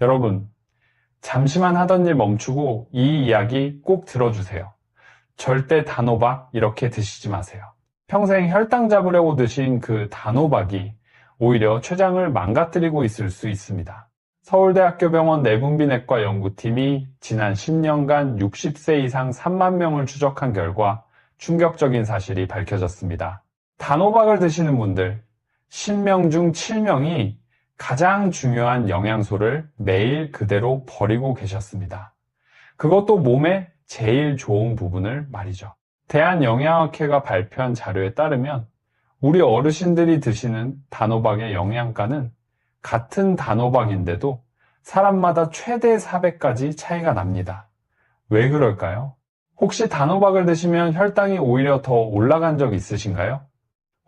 여러분, 잠시만 하던 일 멈추고 이 이야기 꼭 들어주세요. 절대 단호박 이렇게 드시지 마세요. 평생 혈당 잡으려고 드신 그 단호박이 오히려 췌장을 망가뜨리고 있을 수 있습니다. 서울대학교 병원 내분비내과 연구팀이 지난 10년간 60세 이상 3만 명을 추적한 결과 충격적인 사실이 밝혀졌습니다. 단호박을 드시는 분들 10명 중 7명이 가장 중요한 영양소를 매일 그대로 버리고 계셨습니다. 그것도 몸에 제일 좋은 부분을 말이죠. 대한영양학회가 발표한 자료에 따르면 우리 어르신들이 드시는 단호박의 영양가는 같은 단호박인데도 사람마다 최대 4배까지 차이가 납니다. 왜 그럴까요? 혹시 단호박을 드시면 혈당이 오히려 더 올라간 적 있으신가요?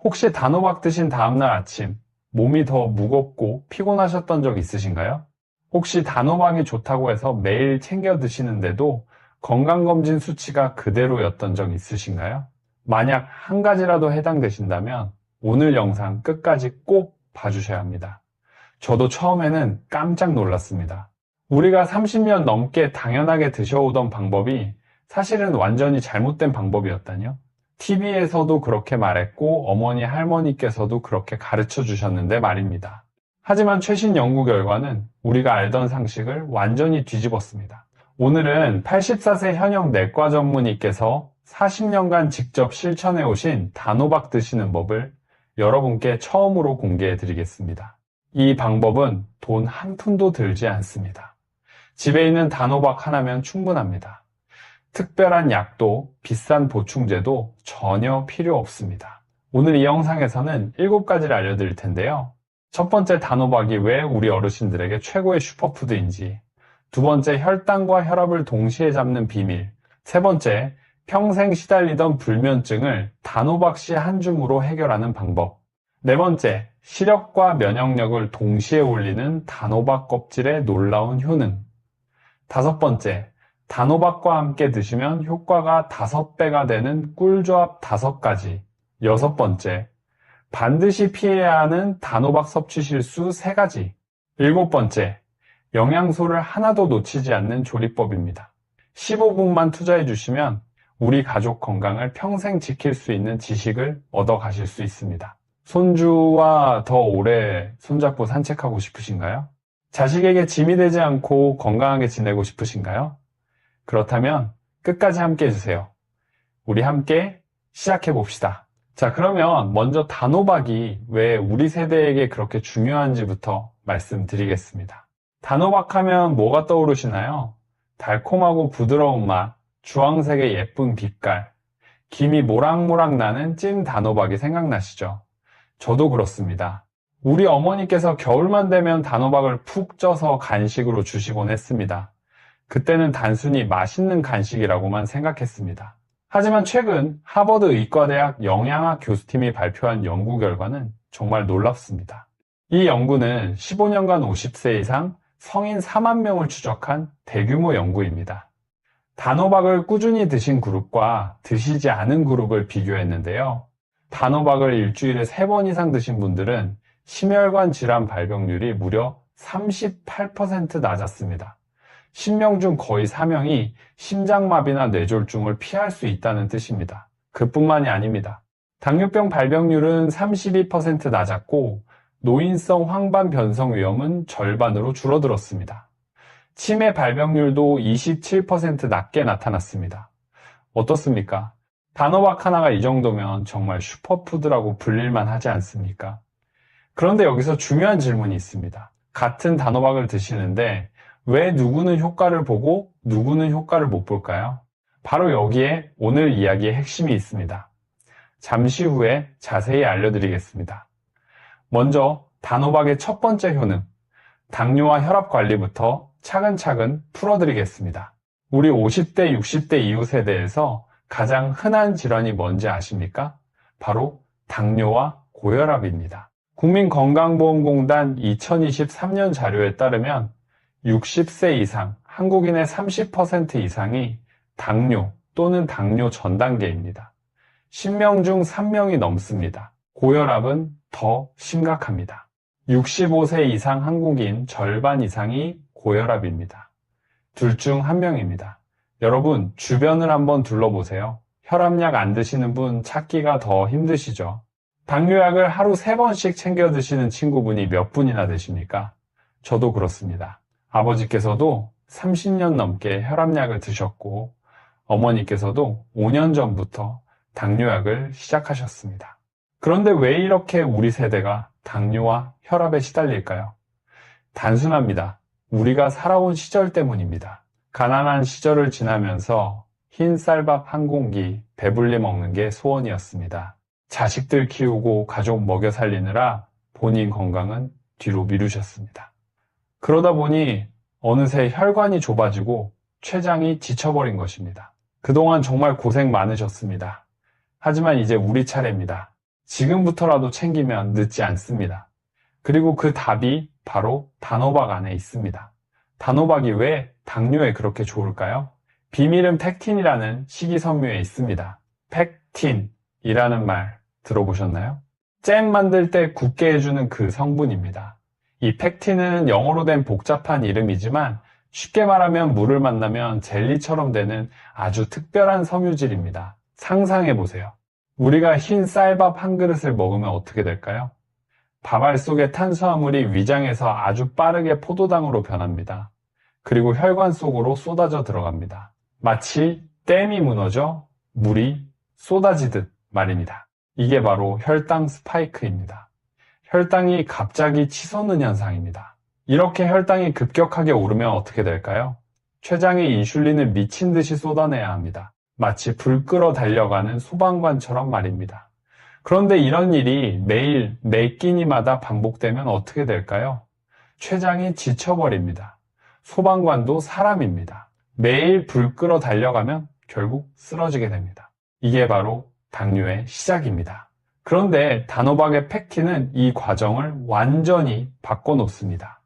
혹시 단호박 드신 다음날 아침 몸이 더 무겁고 피곤하셨던 적 있으신가요? 혹시 단호박이 좋다고 해서 매일 챙겨 드시는데도 건강검진 수치가 그대로였던 적 있으신가요? 만약 한 가지라도 해당되신다면 오늘 영상 끝까지 꼭 봐주셔야 합니다. 저도 처음에는 깜짝 놀랐습니다. 우리가 30년 넘게 당연하게 드셔오던 방법이 사실은 완전히 잘못된 방법이었다뇨? TV에서도 그렇게 말했고 어머니 할머니께서도 그렇게 가르쳐 주셨는데 말입니다. 하지만 최신 연구 결과는 우리가 알던 상식을 완전히 뒤집었습니다. 오늘은 84세 현역 내과 전문의께서 40년간 직접 실천해 오신 단호박 드시는 법을 여러분께 처음으로 공개해 드리겠습니다. 이 방법은 돈 한 푼도 들지 않습니다. 집에 있는 단호박 하나면 충분합니다. 특별한 약도 비싼 보충제도 전혀 필요 없습니다. 오늘 이 영상에서는 7가지를 알려드릴 텐데요. 첫 번째, 단호박이 왜 우리 어르신들에게 최고의 슈퍼푸드인지, 두 번째, 혈당과 혈압을 동시에 잡는 비밀, 세 번째, 평생 시달리던 불면증을 단호박씨 한 줌으로 해결하는 방법, 네 번째, 시력과 면역력을 동시에 올리는 단호박 껍질의 놀라운 효능, 다섯 번째, 단호박과 함께 드시면 효과가 5배가 되는 꿀조합 5가지, 여섯 번째, 반드시 피해야 하는 단호박 섭취 실수 3가지, 일곱 번째, 영양소를 하나도 놓치지 않는 조리법입니다. 15분만 투자해 주시면 우리 가족 건강을 평생 지킬 수 있는 지식을 얻어 가실 수 있습니다. 손주와 더 오래 손잡고 산책하고 싶으신가요? 자식에게 짐이 되지 않고 건강하게 지내고 싶으신가요? 그렇다면 끝까지 함께 해주세요. 우리 함께 시작해 봅시다. 자, 그러면 먼저 단호박이 왜 우리 세대에게 그렇게 중요한지부터 말씀드리겠습니다. 단호박 하면 뭐가 떠오르시나요? 달콤하고 부드러운 맛, 주황색의 예쁜 빛깔, 김이 모락모락 나는 찐 단호박이 생각나시죠? 저도 그렇습니다. 우리 어머니께서 겨울만 되면 단호박을 푹 쪄서 간식으로 주시곤 했습니다. 그때는 단순히 맛있는 간식이라고만 생각했습니다. 하지만 최근 하버드 의과대학 영양학 교수팀이 발표한 연구 결과는 정말 놀랍습니다. 이 연구는 15년간 50세 이상 성인 4만 명을 추적한 대규모 연구입니다. 단호박을 꾸준히 드신 그룹과 드시지 않은 그룹을 비교했는데요. 단호박을 일주일에 3번 이상 드신 분들은 심혈관 질환 발병률이 무려 38% 낮았습니다. 10명 중 거의 4명이 심장마비나 뇌졸중을 피할 수 있다는 뜻입니다. 그뿐만이 아닙니다. 당뇨병 발병률은 32% 낮았고 노인성 황반 변성 위험은 절반으로 줄어들었습니다. 치매 발병률도 27% 낮게 나타났습니다. 어떻습니까? 단호박 하나가 이 정도면 정말 슈퍼푸드라고 불릴만 하지 않습니까? 그런데 여기서 중요한 질문이 있습니다. 같은 단호박을 드시는데 왜 누구는 효과를 보고 누구는 효과를 못 볼까요? 바로 여기에 오늘 이야기의 핵심이 있습니다. 잠시 후에 자세히 알려드리겠습니다. 먼저 단호박의 첫 번째 효능, 당뇨와 혈압 관리부터 차근차근 풀어드리겠습니다. 우리 50대, 60대 이후 세대에서 가장 흔한 질환이 뭔지 아십니까? 바로 당뇨와 고혈압입니다. 국민건강보험공단 2023년 자료에 따르면 60세 이상 한국인의 30% 이상이 당뇨 또는 당뇨 전 단계입니다. 10명 중 3명이 넘습니다. 고혈압은 더 심각합니다. 65세 이상 한국인 절반 이상이 고혈압입니다. 둘 중 한 명입니다. 여러분, 주변을 한번 둘러보세요. 혈압약 안 드시는 분 찾기가 더 힘드시죠? 당뇨약을 하루 3번씩 챙겨 드시는 친구분이 몇 분이나 되십니까? 저도 그렇습니다. 아버지께서도 30년 넘게 혈압약을 드셨고, 어머니께서도 5년 전부터 당뇨약을 시작하셨습니다. 그런데 왜 이렇게 우리 세대가 당뇨와 혈압에 시달릴까요? 단순합니다. 우리가 살아온 시절 때문입니다. 가난한 시절을 지나면서 흰 쌀밥 한 공기 배불리 먹는 게 소원이었습니다. 자식들 키우고 가족 먹여 살리느라 본인 건강은 뒤로 미루셨습니다. 그러다 보니 어느새 혈관이 좁아지고 췌장이 지쳐버린 것입니다. 그동안 정말 고생 많으셨습니다. 하지만 이제 우리 차례입니다. 지금부터라도 챙기면 늦지 않습니다. 그리고 그 답이 바로 단호박 안에 있습니다. 단호박이 왜 당뇨에 그렇게 좋을까요? 비밀은 팩틴이라는 식이섬유에 있습니다. 팩틴이라는 말 들어보셨나요? 잼 만들 때 굳게 해주는 그 성분입니다. 이 팩틴은 영어로 된 복잡한 이름이지만 쉽게 말하면 물을 만나면 젤리처럼 되는 아주 특별한 섬유질입니다. 상상해보세요. 우리가 흰 쌀밥 한 그릇을 먹으면 어떻게 될까요? 밥알 속의 탄수화물이 위장에서 아주 빠르게 포도당으로 변합니다. 그리고 혈관 속으로 쏟아져 들어갑니다. 마치 댐이 무너져 물이 쏟아지듯 말입니다. 이게 바로 혈당 스파이크입니다. 혈당이 갑자기 치솟는 현상입니다. 이렇게 혈당이 급격하게 오르면 어떻게 될까요? 췌장에 인슐린을 미친 듯이 쏟아내야 합니다. 마치 불 끄러 달려가는 소방관처럼 말입니다. 그런데 이런 일이 매일 매 끼니마다 반복되면 어떻게 될까요? 췌장이 지쳐버립니다. 소방관도 사람입니다. 매일 불 끄러 달려가면 결국 쓰러지게 됩니다. 이게 바로 당뇨의 시작입니다. 그런데 단호박의 팩틴은 이 과정을 완전히 바꿔놓습니다.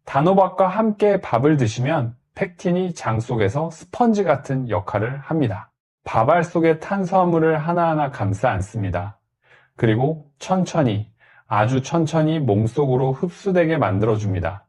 단호박과 함께 밥을 드시면 팩틴이 장 속에서 스펀지 같은 역할을 합니다. 밥알 속의 탄수화물을 하나하나 감싸 안습니다. 그리고 천천히, 아주 천천히 몸속으로 흡수되게 만들어줍니다.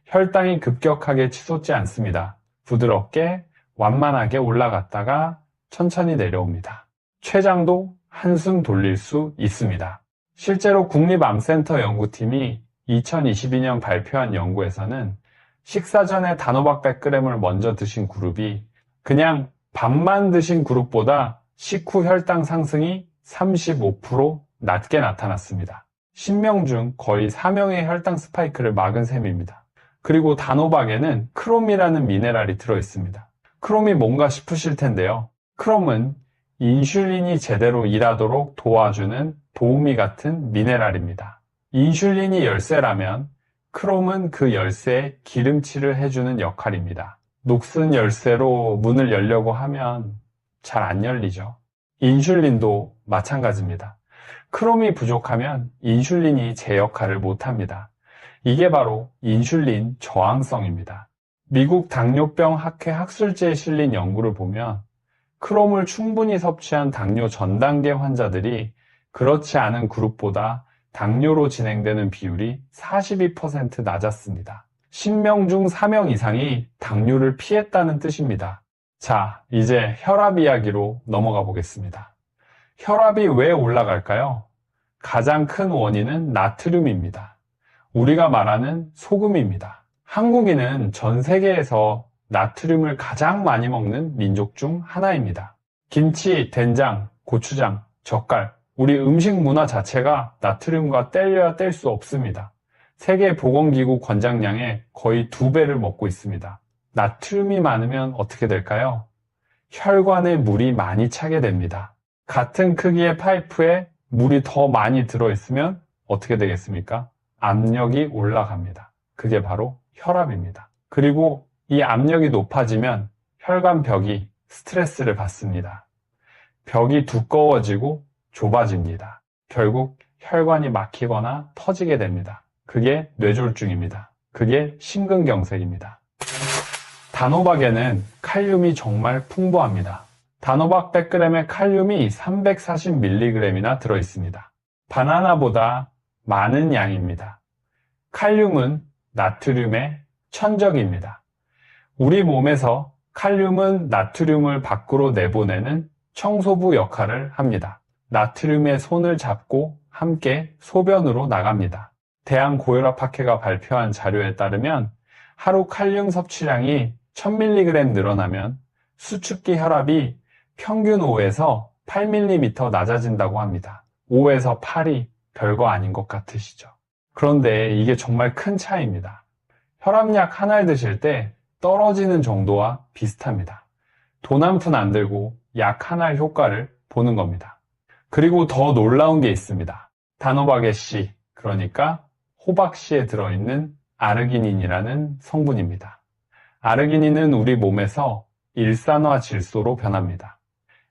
혈당이 급격하게 치솟지 않습니다. 부드럽게, 완만하게 올라갔다가 천천히 내려옵니다. 췌장도 한숨 돌릴 수 있습니다. 실제로 국립암센터 연구팀이 2022년 발표한 연구에서는 식사 전에 단호박 100g을 먼저 드신 그룹이 그냥 밥만 드신 그룹보다 식후 혈당 상승이 35% 낮게 나타났습니다. 10명 중 거의 4명의 혈당 스파이크를 막은 셈입니다. 그리고 단호박에는 크롬이라는 미네랄이 들어있습니다. 크롬이 뭔가 싶으실 텐데요. 크롬은 인슐린이 제대로 일하도록 도와주는 도우미 같은 미네랄입니다. 인슐린이 열쇠라면 크롬은 그 열쇠에 기름칠을 해주는 역할입니다. 녹슨 열쇠로 문을 열려고 하면 잘 안 열리죠. 인슐린도 마찬가지입니다. 크롬이 부족하면 인슐린이 제 역할을 못합니다. 이게 바로 인슐린 저항성입니다. 미국 당뇨병 학회 학술지에 실린 연구를 보면 크롬을 충분히 섭취한 당뇨 전 단계 환자들이 그렇지 않은 그룹보다 당뇨로 진행되는 비율이 42% 낮았습니다. 10명 중 4명 이상이 당뇨를 피했다는 뜻입니다. 자, 이제 혈압 이야기로 넘어가 보겠습니다. 혈압이 왜 올라갈까요? 가장 큰 원인은 나트륨입니다. 우리가 말하는 소금입니다. 한국인은 전 세계에서 나트륨을 가장 많이 먹는 민족 중 하나입니다. 김치, 된장, 고추장, 젓갈, 우리 음식 문화 자체가 나트륨과 뗄려야 뗄 수 없습니다. 세계보건기구 권장량의 거의 2배를 먹고 있습니다. 나트륨이 많으면 어떻게 될까요? 혈관에 물이 많이 차게 됩니다. 같은 크기의 파이프에 물이 더 많이 들어있으면 어떻게 되겠습니까? 압력이 올라갑니다. 그게 바로 혈압입니다. 그리고 이 압력이 높아지면 혈관 벽이 스트레스를 받습니다. 벽이 두꺼워지고 좁아집니다. 결국 혈관이 막히거나 터지게 됩니다. 그게 뇌졸중입니다. 그게 심근경색입니다. 단호박에는 칼륨이 정말 풍부합니다. 단호박 100g에 칼륨이 340mg이나 들어있습니다. 바나나보다 많은 양입니다. 칼륨은 나트륨의 천적입니다. 우리 몸에서 칼륨은 나트륨을 밖으로 내보내는 청소부 역할을 합니다. 나트륨의 손을 잡고 함께 소변으로 나갑니다. 대한고혈압학회가 발표한 자료에 따르면 하루 칼륨 섭취량이 1000mg 늘어나면 수축기 혈압이 평균 5에서 8mm 낮아진다고 합니다. 5에서 8이 별거 아닌 것 같으시죠? 그런데 이게 정말 큰 차이입니다. 혈압약 하나를 드실 때 떨어지는 정도와 비슷합니다. 돈 한 푼 안 들고 약 하나의 효과를 보는 겁니다. 그리고 더 놀라운 게 있습니다. 단호박의 씨, 그러니까 호박씨에 들어있는 아르기닌이라는 성분입니다. 아르기닌은 우리 몸에서 일산화질소로 변합니다.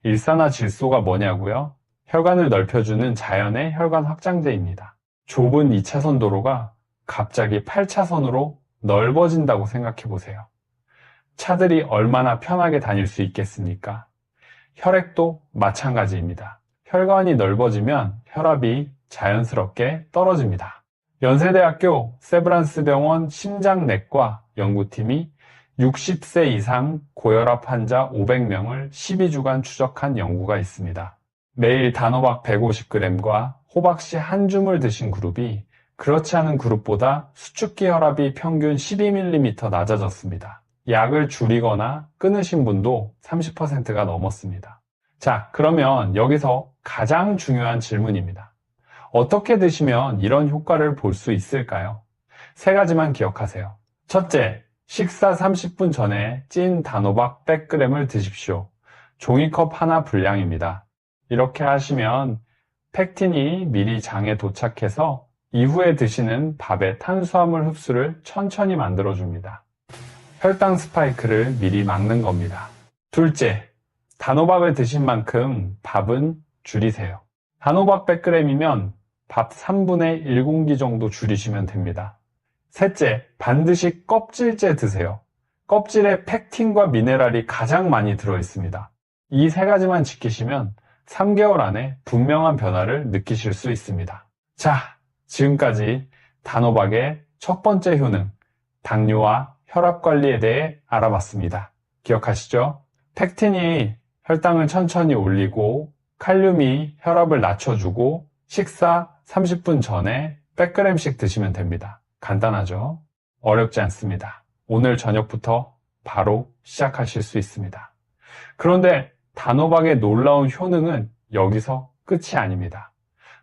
일산화질소가 뭐냐고요? 혈관을 넓혀주는 자연의 혈관 확장제입니다. 좁은 2차선 도로가 갑자기 8차선으로 넓어진다고 생각해 보세요. 차들이 얼마나 편하게 다닐 수 있겠습니까? 혈액도 마찬가지입니다. 혈관이 넓어지면 혈압이 자연스럽게 떨어집니다. 연세대학교 세브란스 병원 심장내과 연구팀이 60세 이상 고혈압 환자 500명을 12주간 추적한 연구가 있습니다. 매일 단호박 150g과 호박씨 한 줌을 드신 그룹이 그렇지 않은 그룹보다 수축기 혈압이 평균 12mm 낮아졌습니다. 약을 줄이거나 끊으신 분도 30%가 넘었습니다. 자, 그러면 여기서 가장 중요한 질문입니다. 어떻게 드시면 이런 효과를 볼 수 있을까요? 세 가지만 기억하세요. 첫째, 식사 30분 전에 찐 단호박 100g을 드십시오. 종이컵 하나 분량입니다. 이렇게 하시면 팩틴이 미리 장에 도착해서 이후에 드시는 밥의 탄수화물 흡수를 천천히 만들어줍니다. 혈당 스파이크를 미리 막는 겁니다. 둘째, 단호박을 드신 만큼 밥은 줄이세요. 단호박 100g이면 밥 3분의 1공기 정도 줄이시면 됩니다. 셋째, 반드시 껍질째 드세요. 껍질에 팩틴과 미네랄이 가장 많이 들어있습니다. 이 세 가지만 지키시면 3개월 안에 분명한 변화를 느끼실 수 있습니다. 자, 지금까지 단호박의 첫 번째 효능, 당뇨와 혈압 관리에 대해 알아봤습니다. 기억하시죠? 팩틴이 혈당을 천천히 올리고 칼륨이 혈압을 낮춰주고 식사 30분 전에 100g씩 드시면 됩니다. 간단하죠? 어렵지 않습니다. 오늘 저녁부터 바로 시작하실 수 있습니다. 그런데 단호박의 놀라운 효능은 여기서 끝이 아닙니다.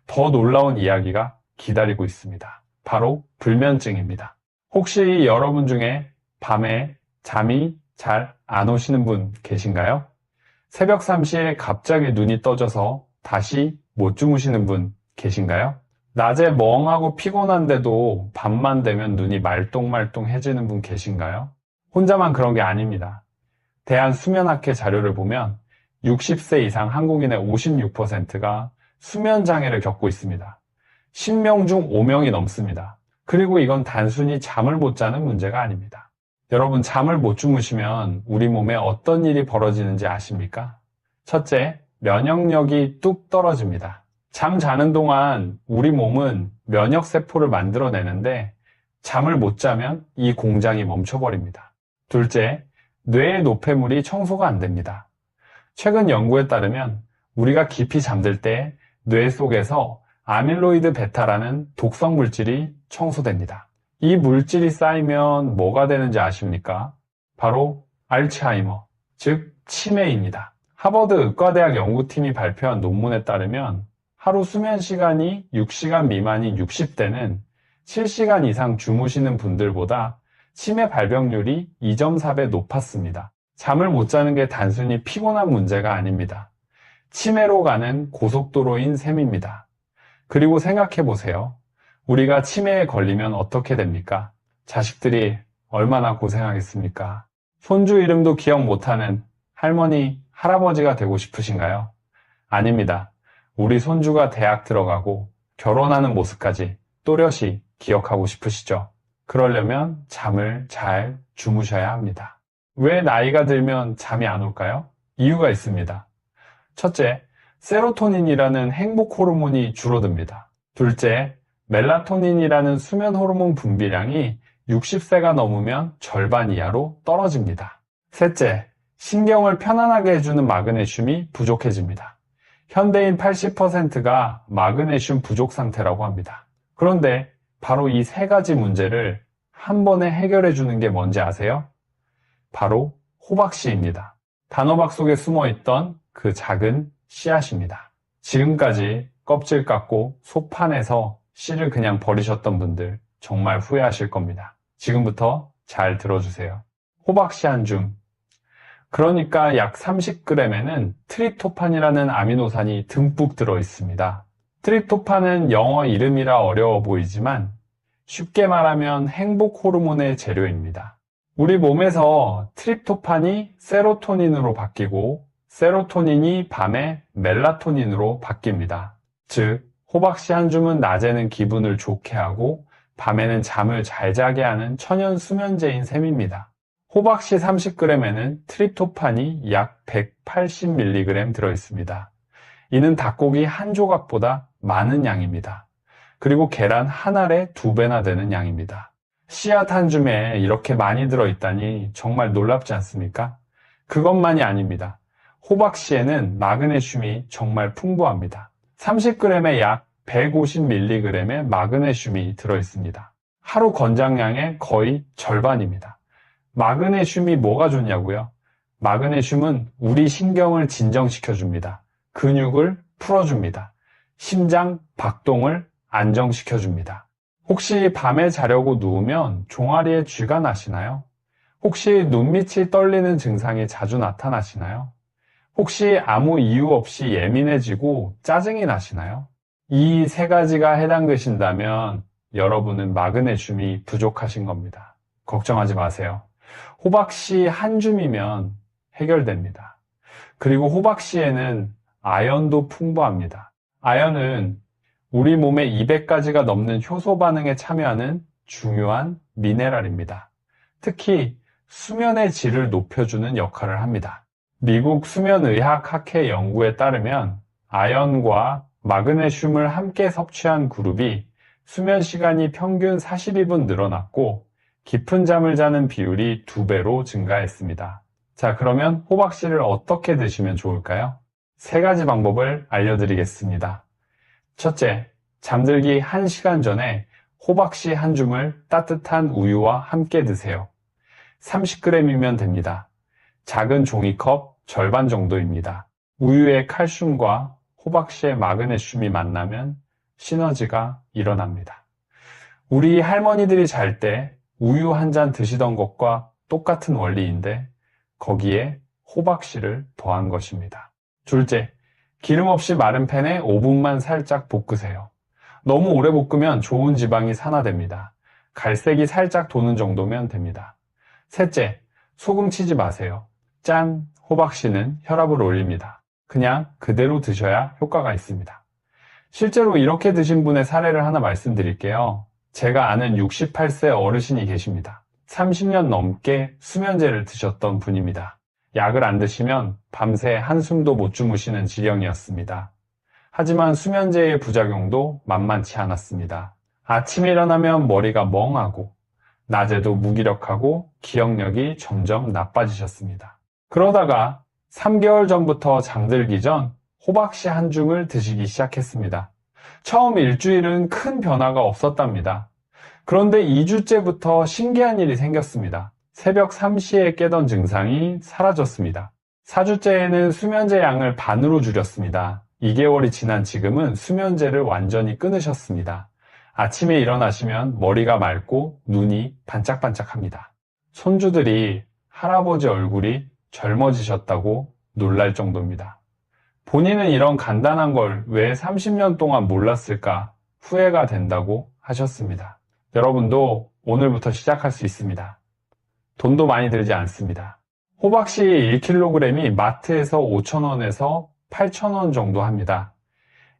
더 놀라운 이야기가 기다리고 있습니다. 바로 불면증입니다. 혹시 여러분 중에 밤에 잠이 잘 안 오시는 분 계신가요? 새벽 3시에 갑자기 눈이 떠져서 다시 못 주무시는 분 계신가요? 낮에 멍하고 피곤한데도 밤만 되면 눈이 말똥말똥해지는 분 계신가요? 혼자만 그런 게 아닙니다. 대한수면학회 자료를 보면 60세 이상 한국인의 56%가 수면장애를 겪고 있습니다. 10명 중 5명이 넘습니다. 그리고 이건 단순히 잠을 못 자는 문제가 아닙니다. 여러분, 잠을 못 주무시면 우리 몸에 어떤 일이 벌어지는지 아십니까? 첫째, 면역력이 뚝 떨어집니다. 잠 자는 동안 우리 몸은 면역세포를 만들어내는데 잠을 못 자면 이 공장이 멈춰버립니다. 둘째, 뇌의 노폐물이 청소가 안 됩니다. 최근 연구에 따르면 우리가 깊이 잠들 때 뇌 속에서 아밀로이드 베타라는 독성 물질이 청소됩니다. 이 물질이 쌓이면 뭐가 되는지 아십니까? 바로 알츠하이머, 즉 치매입니다. 하버드 의과대학 연구팀이 발표한 논문에 따르면 하루 수면 시간이 6시간 미만인 60대는 7시간 이상 주무시는 분들보다 치매 발병률이 2.4배 높았습니다. 잠을 못 자는 게 단순히 피곤한 문제가 아닙니다. 치매로 가는 고속도로인 셈입니다. 그리고 생각해 보세요. 우리가 치매에 걸리면 어떻게 됩니까? 자식들이 얼마나 고생하겠습니까? 손주 이름도 기억 못하는 할머니, 할아버지가 되고 싶으신가요? 아닙니다. 우리 손주가 대학 들어가고 결혼하는 모습까지 또렷이 기억하고 싶으시죠? 그러려면 잠을 잘 주무셔야 합니다. 왜 나이가 들면 잠이 안 올까요? 이유가 있습니다. 첫째, 세로토닌이라는 행복 호르몬이 줄어듭니다. 둘째, 멜라토닌이라는 수면 호르몬 분비량이 60세가 넘으면 절반 이하로 떨어집니다. 셋째, 신경을 편안하게 해주는 마그네슘이 부족해집니다. 현대인 80%가 마그네슘 부족 상태라고 합니다. 그런데 바로 이 세 가지 문제를 한 번에 해결해 주는 게 뭔지 아세요? 바로 호박씨입니다. 단호박 속에 숨어있던 그 작은 씨앗입니다. 지금까지 껍질 깎고 속판에서 씨를 그냥 버리셨던 분들 정말 후회하실 겁니다. 지금부터 잘 들어주세요. 호박씨 한 줌. 그러니까 약 30g에는 트립토판이라는 아미노산이 듬뿍 들어있습니다. 트립토판은 영어 이름이라 어려워 보이지만 쉽게 말하면 행복 호르몬의 재료입니다. 우리 몸에서 트립토판이 세로토닌으로 바뀌고 세로토닌이 밤에 멜라토닌으로 바뀝니다. 즉, 호박씨 한 줌은 낮에는 기분을 좋게 하고 밤에는 잠을 잘 자게 하는 천연 수면제인 셈입니다. 호박씨 30g에는 트립토판이 약 180mg 들어있습니다. 이는 닭고기 한 조각보다 많은 양입니다. 그리고 계란 한 알의 2배나 되는 양입니다. 씨앗 한 줌에 이렇게 많이 들어있다니 정말 놀랍지 않습니까? 그것만이 아닙니다. 호박씨에는 마그네슘이 정말 풍부합니다. 30g에 약 150mg의 마그네슘이 들어있습니다. 하루 권장량의 거의 절반입니다. 마그네슘이 뭐가 좋냐고요? 마그네슘은 우리 신경을 진정시켜줍니다. 근육을 풀어줍니다. 심장 박동을 안정시켜줍니다. 혹시 밤에 자려고 누우면 종아리에 쥐가 나시나요? 혹시 눈밑이 떨리는 증상이 자주 나타나시나요? 혹시 아무 이유 없이 예민해지고 짜증이 나시나요? 이 세 가지가 해당되신다면 여러분은 마그네슘이 부족하신 겁니다. 걱정하지 마세요. 호박씨 한 줌이면 해결됩니다. 그리고 호박씨에는 아연도 풍부합니다. 아연은 우리 몸의 200가지가 넘는 효소 반응에 참여하는 중요한 미네랄입니다. 특히 수면의 질을 높여주는 역할을 합니다. 미국 수면의학학회 연구에 따르면 아연과 마그네슘을 함께 섭취한 그룹이 수면 시간이 평균 42분 늘어났고 깊은 잠을 자는 비율이 2배로 증가했습니다. 자, 그러면 호박씨를 어떻게 드시면 좋을까요? 3가지 방법을 알려드리겠습니다. 첫째, 잠들기 1시간 전에 호박씨 한 줌을 따뜻한 우유와 함께 드세요. 30g이면 됩니다. 작은 종이컵 절반 정도입니다. 우유의 칼슘과 호박씨의 마그네슘이 만나면 시너지가 일어납니다. 우리 할머니들이 잘 때 우유 한 잔 드시던 것과 똑같은 원리인데 거기에 호박씨를 더한 것입니다. 둘째, 기름 없이 마른 팬에 5분만 살짝 볶으세요. 너무 오래 볶으면 좋은 지방이 산화됩니다. 갈색이 살짝 도는 정도면 됩니다. 셋째, 소금 치지 마세요. 짠! 호박씨는 혈압을 올립니다. 그냥 그대로 드셔야 효과가 있습니다. 실제로 이렇게 드신 분의 사례를 하나 말씀드릴게요. 제가 아는 68세 어르신이 계십니다. 30년 넘게 수면제를 드셨던 분입니다. 약을 안 드시면 밤새 한숨도 못 주무시는 지경이었습니다. 하지만 수면제의 부작용도 만만치 않았습니다. 아침에 일어나면 머리가 멍하고 낮에도 무기력하고 기억력이 점점 나빠지셨습니다. 그러다가 3개월 전부터 잠들기 전 호박씨 한 줌을 드시기 시작했습니다. 처음 일주일은 큰 변화가 없었답니다. 그런데 2주째부터 신기한 일이 생겼습니다. 새벽 3시에 깨던 증상이 사라졌습니다. 4주째에는 수면제 양을 반으로 줄였습니다. 2개월이 지난 지금은 수면제를 완전히 끊으셨습니다. 아침에 일어나시면 머리가 맑고 눈이 반짝반짝합니다. 손주들이 할아버지 얼굴이 젊어지셨다고 놀랄 정도입니다. 본인은 이런 간단한 걸 왜 30년 동안 몰랐을까 후회가 된다고 하셨습니다. 여러분도 오늘부터 시작할 수 있습니다. 돈도 많이 들지 않습니다. 호박씨 1kg이 마트에서 5,000원에서 8,000원 정도 합니다.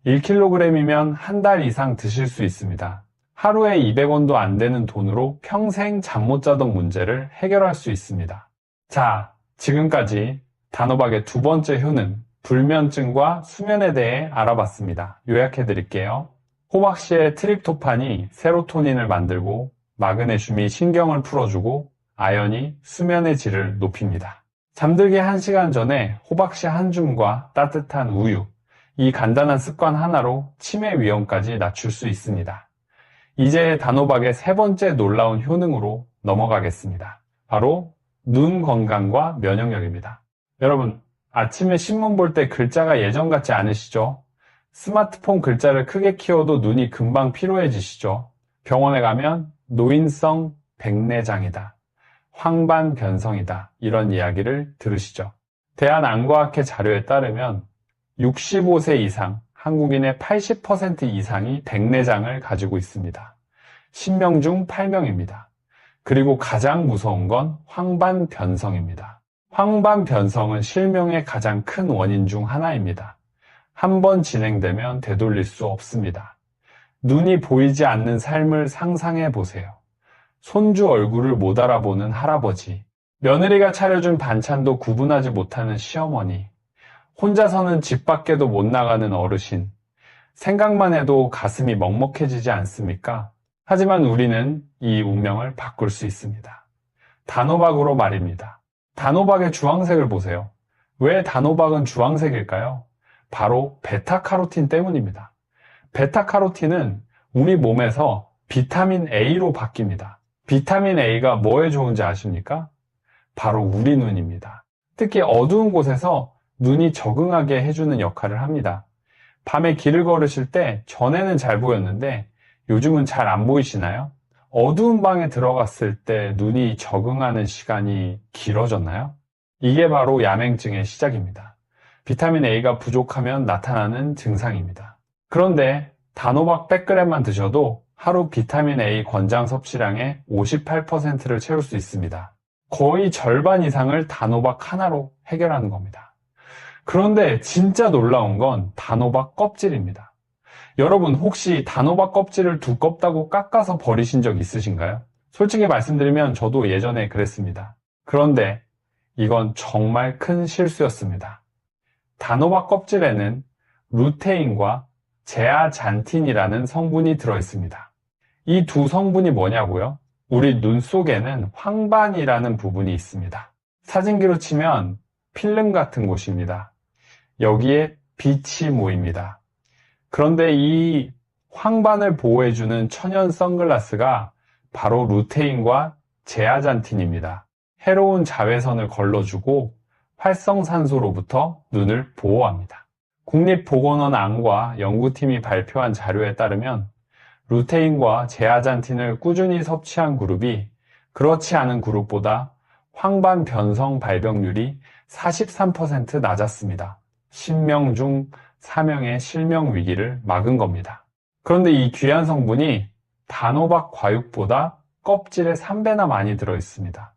1kg이면 한 달 이상 드실 수 있습니다. 하루에 200원도 안 되는 돈으로 평생 잠 못 자던 문제를 해결할 수 있습니다. 자, 지금까지 단호박의 두 번째 효능, 불면증과 수면에 대해 알아봤습니다. 요약해 드릴게요. 호박씨의 트립토판이 세로토닌을 만들고 마그네슘이 신경을 풀어주고 아연이 수면의 질을 높입니다. 잠들기 1시간 전에 호박씨 한 줌과 따뜻한 우유, 이 간단한 습관 하나로 치매 위험까지 낮출 수 있습니다. 이제 단호박의 세 번째 놀라운 효능으로 넘어가겠습니다. 바로 눈 건강과 면역력입니다. 여러분, 아침에 신문 볼 때 글자가 예전 같지 않으시죠? 스마트폰 글자를 크게 키워도 눈이 금방 피로해지시죠? 병원에 가면 노인성 백내장이다, 황반변성이다, 이런 이야기를 들으시죠? 대한안과학회 자료에 따르면 65세 이상 한국인의 80% 이상이 백내장을 가지고 있습니다. 10명 중 8명입니다. 그리고 가장 무서운 건 황반변성입니다. 황반변성은 실명의 가장 큰 원인 중 하나입니다. 한번 진행되면 되돌릴 수 없습니다. 눈이 보이지 않는 삶을 상상해 보세요. 손주 얼굴을 못 알아보는 할아버지, 며느리가 차려준 반찬도 구분하지 못하는 시어머니, 혼자서는 집 밖에도 못 나가는 어르신, 생각만 해도 가슴이 먹먹해지지 않습니까? 하지만 우리는 이 운명을 바꿀 수 있습니다. 단호박으로 말입니다. 단호박의 주황색을 보세요. 왜 단호박은 주황색일까요? 바로 베타카로틴 때문입니다. 베타카로틴은 우리 몸에서 비타민 A로 바뀝니다. 비타민 A가 뭐에 좋은지 아십니까? 바로 우리 눈입니다. 특히 어두운 곳에서 눈이 적응하게 해주는 역할을 합니다. 밤에 길을 걸으실 때 전에는 잘 보였는데 요즘은 잘 안 보이시나요? 어두운 방에 들어갔을 때 눈이 적응하는 시간이 길어졌나요? 이게 바로 야맹증의 시작입니다. 비타민 A가 부족하면 나타나는 증상입니다. 그런데 단호박 100g만 드셔도 하루 비타민 A 권장 섭취량의 58%를 채울 수 있습니다. 거의 절반 이상을 단호박 하나로 해결하는 겁니다. 그런데 진짜 놀라운 건 단호박 껍질입니다. 여러분, 혹시 단호박 껍질을 두껍다고 깎아서 버리신 적 있으신가요? 솔직히 말씀드리면 저도 예전에 그랬습니다. 그런데 이건 정말 큰 실수였습니다. 단호박 껍질에는 루테인과 제아잔틴이라는 성분이 들어있습니다. 이 두 성분이 뭐냐고요? 우리 눈 속에는 황반이라는 부분이 있습니다. 사진기로 치면 필름 같은 곳입니다. 여기에 빛이 모입니다. 그런데 이 황반을 보호해주는 천연 선글라스가 바로 루테인과 제아잔틴입니다. 해로운 자외선을 걸러주고 활성산소로부터 눈을 보호합니다. 국립보건원 안과 연구팀이 발표한 자료에 따르면 루테인과 제아잔틴을 꾸준히 섭취한 그룹이 그렇지 않은 그룹보다 황반 변성 발병률이 43% 낮았습니다. 10명 중 4명의 실명 위기를 막은 겁니다. 그런데 이 귀한 성분이 단호박 과육보다 껍질에 3배나 많이 들어있습니다.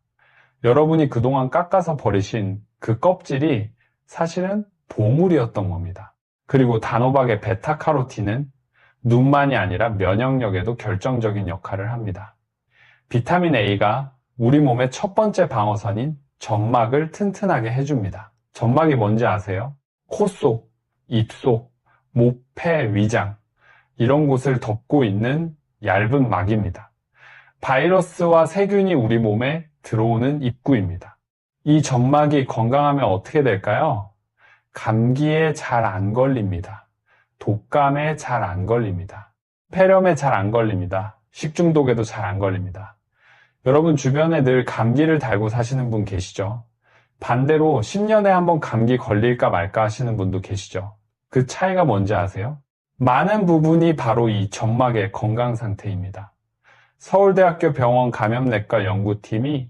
여러분이 그동안 깎아서 버리신 그 껍질이 사실은 보물이었던 겁니다. 그리고 단호박의 베타카로틴은 눈만이 아니라 면역력에도 결정적인 역할을 합니다. 비타민 A가 우리 몸의 첫 번째 방어선인 점막을 튼튼하게 해줍니다. 점막이 뭔지 아세요? 코 속, 입 속, 목, 폐, 위장, 이런 곳을 덮고 있는 얇은 막입니다. 바이러스와 세균이 우리 몸에 들어오는 입구입니다. 이 점막이 건강하면 어떻게 될까요? 감기에 잘 안 걸립니다. 독감에 잘 안 걸립니다. 폐렴에 잘 안 걸립니다. 식중독에도 잘 안 걸립니다. 여러분 주변에 늘 감기를 달고 사시는 분 계시죠? 반대로 10년에 한번 감기 걸릴까 말까 하시는 분도 계시죠? 그 차이가 뭔지 아세요? 많은 부분이 바로 이 점막의 건강 상태입니다. 서울대학교 병원 감염내과 연구팀이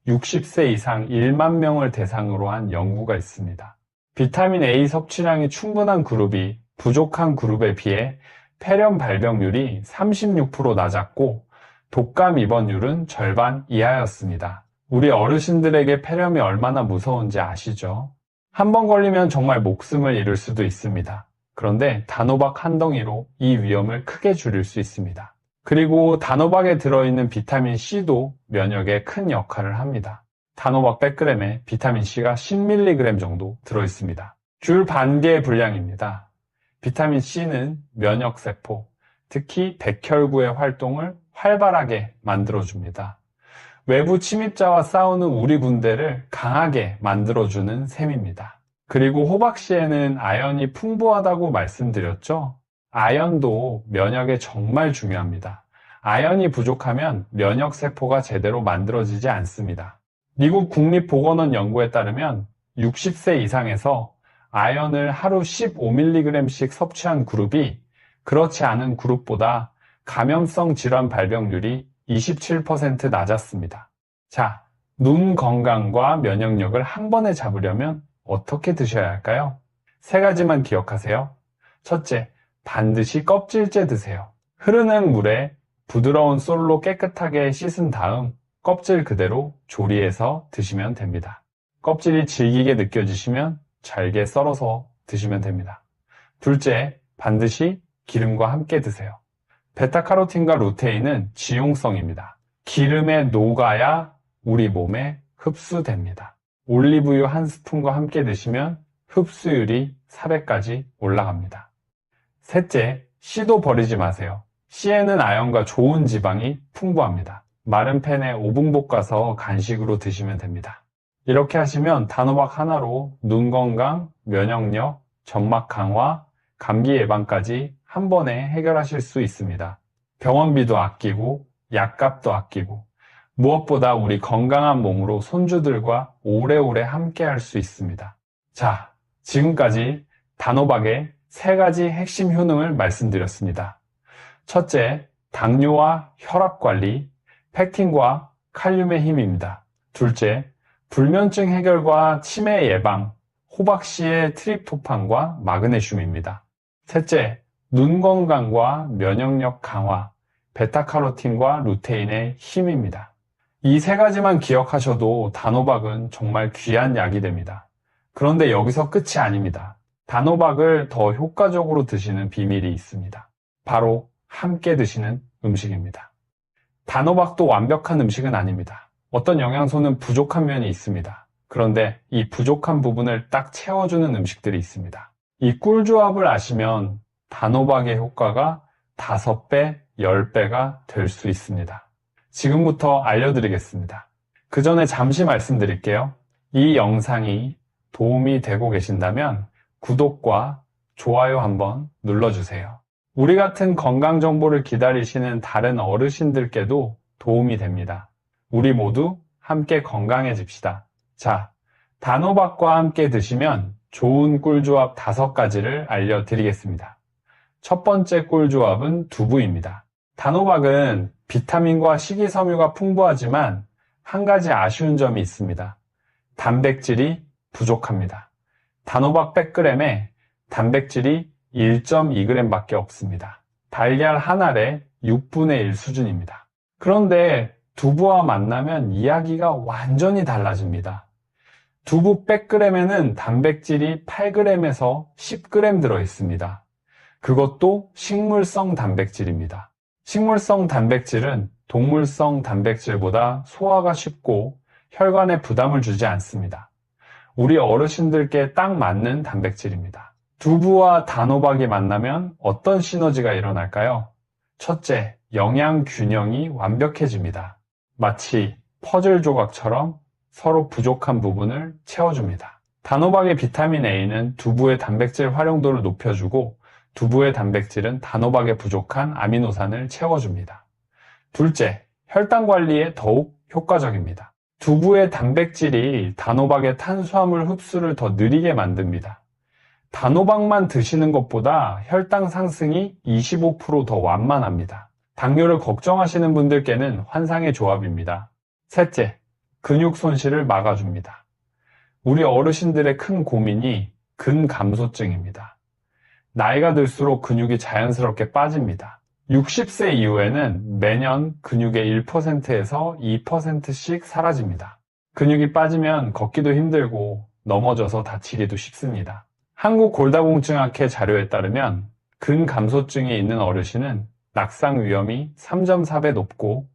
60세 이상 1만 명을 대상으로 한 연구가 있습니다. 비타민 A 섭취량이 충분한 그룹이 부족한 그룹에 비해 폐렴 발병률이 36% 낮았고 독감 입원율은 절반 이하였습니다. 우리 어르신들에게 폐렴이 얼마나 무서운지 아시죠? 한 번 걸리면 정말 목숨을 잃을 수도 있습니다. 그런데 단호박 한 덩이로 이 위험을 크게 줄일 수 있습니다. 그리고 단호박에 들어있는 비타민 C도 면역에 큰 역할을 합니다. 단호박 100g에 비타민 C가 10mg 정도 들어있습니다. 귤 반 개의 분량입니다. 비타민 C는 면역세포, 특히 백혈구의 활동을 활발하게 만들어줍니다. 외부 침입자와 싸우는 우리 군대를 강하게 만들어주는 셈입니다. 그리고 호박씨에는 아연이 풍부하다고 말씀드렸죠? 아연도 면역에 정말 중요합니다. 아연이 부족하면 면역세포가 제대로 만들어지지 않습니다. 미국 국립보건원 연구에 따르면 60세 이상에서 아연을 하루 15mg씩 섭취한 그룹이 그렇지 않은 그룹보다 감염성 질환 발병률이 27% 낮았습니다. 자, 눈 건강과 면역력을 한 번에 잡으려면 어떻게 드셔야 할까요? 3가지만 기억하세요. 첫째, 반드시 껍질째 드세요. 흐르는 물에 부드러운 솔로 깨끗하게 씻은 다음 껍질 그대로 조리해서 드시면 됩니다. 껍질이 질기게 느껴지시면 잘게 썰어서 드시면 됩니다. 둘째, 반드시 기름과 함께 드세요. 베타카로틴과 루테인은 지용성입니다. 기름에 녹아야 우리 몸에 흡수됩니다. 올리브유 1스푼과 함께 드시면 흡수율이 400까지 올라갑니다. 셋째, 씨도 버리지 마세요. 씨에는 아연과 좋은 지방이 풍부합니다. 마른 팬에 5분 볶아서 간식으로 드시면 됩니다. 이렇게 하시면 단호박 하나로 눈 건강, 면역력, 점막 강화, 감기 예방까지 한 번에 해결하실 수 있습니다. 병원비도 아끼고 약값도 아끼고 무엇보다 우리 건강한 몸으로 손주들과 오래오래 함께 할 수 있습니다. 자, 지금까지 단호박의 3가지 핵심 효능을 말씀드렸습니다. 첫째, 당뇨와 혈압 관리, 팩틴과 칼륨의 힘입니다. 둘째, 불면증 해결과 치매 예방, 호박씨의 트립토판과 마그네슘입니다. 셋째, 눈 건강과 면역력 강화, 베타카로틴과 루테인의 힘입니다. 이 3가지만 기억하셔도 단호박은 정말 귀한 약이 됩니다. 그런데 여기서 끝이 아닙니다. 단호박을 더 효과적으로 드시는 비밀이 있습니다. 바로 함께 드시는 음식입니다. 단호박도 완벽한 음식은 아닙니다. 어떤 영양소는 부족한 면이 있습니다. 그런데 이 부족한 부분을 딱 채워주는 음식들이 있습니다. 이 꿀조합을 아시면 단호박의 효과가 5배, 10배가 될 수 있습니다. 지금부터 알려드리겠습니다. 그 전에 잠시 말씀드릴게요. 이 영상이 도움이 되고 계신다면 구독과 좋아요 한번 눌러주세요. 우리 같은 건강 정보를 기다리시는 다른 어르신들께도 도움이 됩니다. 우리 모두 함께 건강해집시다. 자, 단호박과 함께 드시면 좋은 꿀조합 5가지를 알려드리겠습니다. 첫 번째 꿀조합은 두부입니다. 단호박은 비타민과 식이섬유가 풍부하지만 한 가지 아쉬운 점이 있습니다. 단백질이 부족합니다. 단호박 100g에 단백질이 1.2g 밖에 없습니다. 달걀 한 알에 6분의 1 수준입니다. 그런데 두부와 만나면 이야기가 완전히 달라집니다. 두부 100g에는 단백질이 8g에서 10g 들어있습니다. 그것도 식물성 단백질입니다. 식물성 단백질은 동물성 단백질보다 소화가 쉽고 혈관에 부담을 주지 않습니다. 우리 어르신들께 딱 맞는 단백질입니다. 두부와 단호박이 만나면 어떤 시너지가 일어날까요? 첫째, 영양 균형이 완벽해집니다. 마치 퍼즐 조각처럼 서로 부족한 부분을 채워줍니다. 단호박의 비타민 A는 두부의 단백질 활용도를 높여주고 두부의 단백질은 단호박에 부족한 아미노산을 채워줍니다. 둘째, 혈당 관리에 더욱 효과적입니다. 두부의 단백질이 단호박의 탄수화물 흡수를 더 느리게 만듭니다. 단호박만 드시는 것보다 혈당 상승이 25% 더 완만합니다. 당뇨를 걱정하시는 분들께는 환상의 조합입니다. 셋째, 근육 손실을 막아줍니다. 우리 어르신들의 큰 고민이 근감소증입니다. 나이가 들수록 근육이 자연스럽게 빠집니다. 60세 이후에는 매년 근육의 1%에서 2%씩 사라집니다. 근육이 빠지면 걷기도 힘들고 넘어져서 다치기도 쉽습니다. 한국골다공증학회 자료에 따르면 근감소증이 있는 어르신은 낙상 위험이 3.4배 높고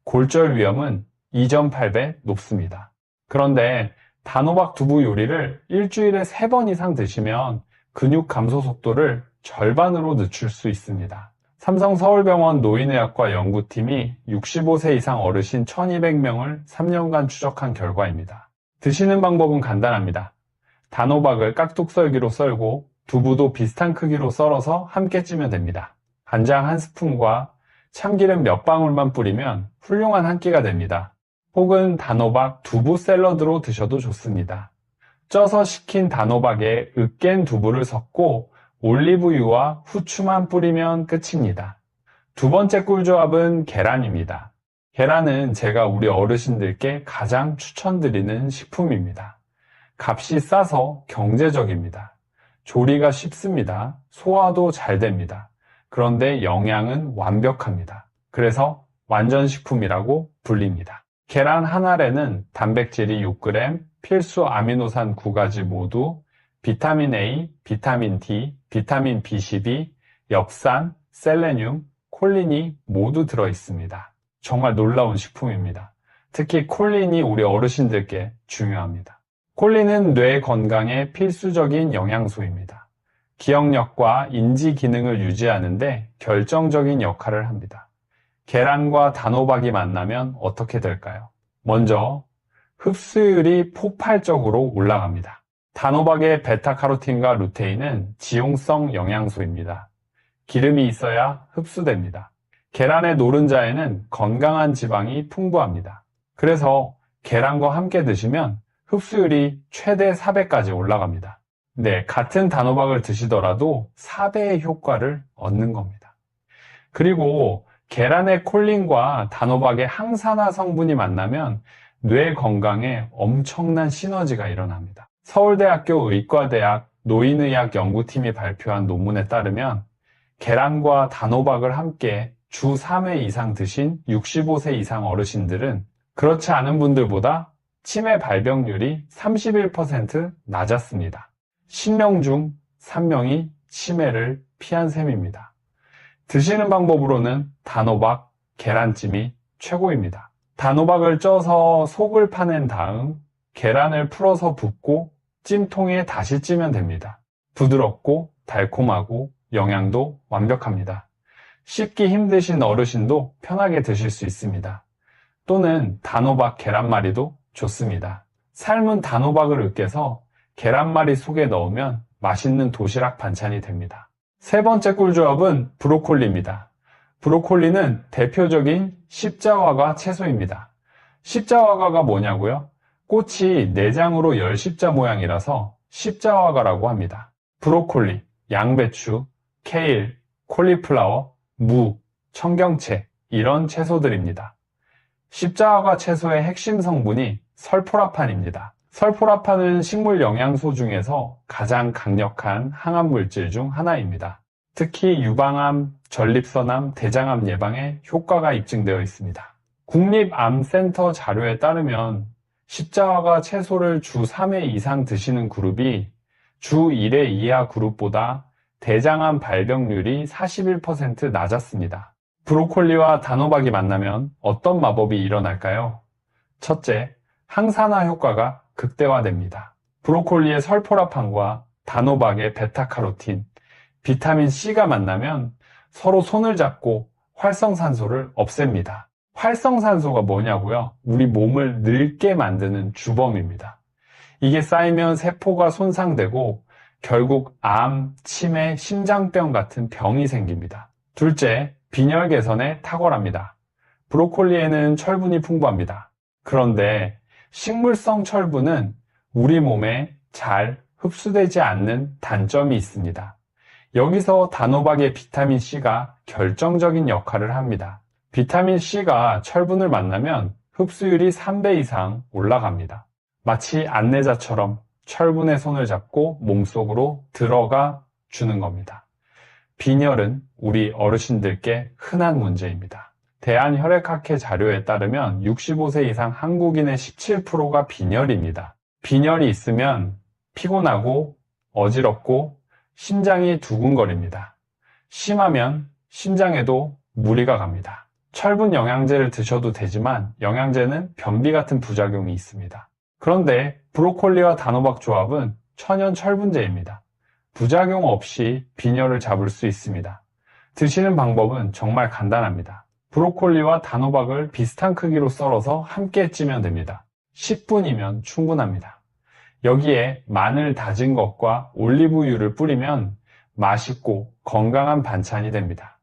골절 위험은 2.8배 높습니다. 그런데 단호박 두부 요리를 일주일에 3번 이상 드시면 근육 감소 속도를 절반으로 늦출 수 있습니다. 삼성서울병원 노인의학과 연구팀이 65세 이상 어르신 1200명을 3년간 추적한 결과입니다. 드시는 방법은 간단합니다. 단호박을 깍둑썰기로 썰고 두부도 비슷한 크기로 썰어서 함께 찌면 됩니다. 간장 1스푼과 참기름 몇 방울만 뿌리면 훌륭한 한 끼가 됩니다. 혹은 단호박 두부 샐러드로 드셔도 좋습니다. 쪄서 식힌 단호박에 으깬 두부를 섞고 올리브유와 후추만 뿌리면 끝입니다. 두 번째 꿀조합은 계란입니다. 계란은 제가 우리 어르신들께 가장 추천드리는 식품입니다. 값이 싸서 경제적입니다. 조리가 쉽습니다. 소화도 잘 됩니다. 그런데 영양은 완벽합니다. 그래서 완전식품이라고 불립니다. 계란 한 알에는 단백질이 6g, 필수 아미노산 9가지 모두, 비타민 A, 비타민 D, 비타민 B12, 엽산, 셀레늄, 콜린이 모두 들어있습니다. 정말 놀라운 식품입니다. 특히 콜린이 우리 어르신들께 중요합니다. 콜린은 뇌 건강에 필수적인 영양소입니다. 기억력과 인지 기능을 유지하는데 결정적인 역할을 합니다. 계란과 단호박이 만나면 어떻게 될까요? 먼저 흡수율이 폭발적으로 올라갑니다. 단호박의 베타카로틴과 루테인은 지용성 영양소입니다. 기름이 있어야 흡수됩니다. 계란의 노른자에는 건강한 지방이 풍부합니다. 그래서 계란과 함께 드시면 흡수율이 최대 4배까지 올라갑니다. 네, 같은 단호박을 드시더라도 4배의 효과를 얻는 겁니다. 그리고 계란의 콜린과 단호박의 항산화 성분이 만나면 뇌 건강에 엄청난 시너지가 일어납니다. 서울대학교 의과대학 노인의학 연구팀이 발표한 논문에 따르면 계란과 단호박을 함께 주 3회 이상 드신 65세 이상 어르신들은 그렇지 않은 분들보다 치매 발병률이 31% 낮았습니다. 10명 중 3명이 치매를 피한 셈입니다. 드시는 방법으로는 단호박, 계란찜이 최고입니다. 단호박을 쪄서 속을 파낸 다음 계란을 풀어서 붓고 찜통에 다시 찌면 됩니다. 부드럽고 달콤하고 영양도 완벽합니다. 씹기 힘드신 어르신도 편하게 드실 수 있습니다. 또는 단호박 계란말이도 좋습니다. 삶은 단호박을 으깨서 계란말이 속에 넣으면 맛있는 도시락 반찬이 됩니다. 세 번째 꿀조합은 브로콜리입니다. 브로콜리는 대표적인 십자화과 채소입니다. 십자화과가 뭐냐고요? 꽃이 내장으로 열 십자 모양이라서 십자화과라고 합니다. 브로콜리, 양배추, 케일, 콜리플라워, 무, 청경채 이런 채소들입니다. 십자화과 채소의 핵심 성분이 설포라판입니다. 설포라판은 식물 영양소 중에서 가장 강력한 항암 물질 중 하나입니다. 특히 유방암, 전립선암, 대장암 예방에 효과가 입증되어 있습니다. 국립암센터 자료에 따르면 십자화과 채소를 주 3회 이상 드시는 그룹이 주 1회 이하 그룹보다 대장암 발병률이 41% 낮았습니다. 브로콜리와 단호박이 만나면 어떤 마법이 일어날까요? 첫째, 항산화 효과가 극대화됩니다. 브로콜리의 설포라판과 단호박의 베타카로틴, 비타민C가 만나면 서로 손을 잡고 활성산소를 없앱니다. 활성산소가 뭐냐고요? 우리 몸을 늙게 만드는 주범입니다. 이게 쌓이면 세포가 손상되고 결국 암, 치매, 심장병 같은 병이 생깁니다. 둘째, 빈혈 개선에 탁월합니다. 브로콜리에는 철분이 풍부합니다. 그런데 식물성 철분은 우리 몸에 잘 흡수되지 않는 단점이 있습니다. 여기서 단호박의 비타민C가 결정적인 역할을 합니다. 비타민C가 철분을 만나면 흡수율이 3배 이상 올라갑니다. 마치 안내자처럼 철분의 손을 잡고 몸속으로 들어가 주는 겁니다. 빈혈은 우리 어르신들께 흔한 문제입니다. 대한혈액학회 자료에 따르면 65세 이상 한국인의 17%가 빈혈입니다. 빈혈이 있으면 피곤하고 어지럽고 심장이 두근거립니다. 심하면 심장에도 무리가 갑니다. 철분 영양제를 드셔도 되지만 영양제는 변비 같은 부작용이 있습니다. 그런데 브로콜리와 단호박 조합은 천연 철분제입니다. 부작용 없이 빈혈을 잡을 수 있습니다. 드시는 방법은 정말 간단합니다. 브로콜리와 단호박을 비슷한 크기로 썰어서 함께 찌면 됩니다. 10분이면 충분합니다. 여기에 마늘 다진 것과 올리브유를 뿌리면 맛있고 건강한 반찬이 됩니다.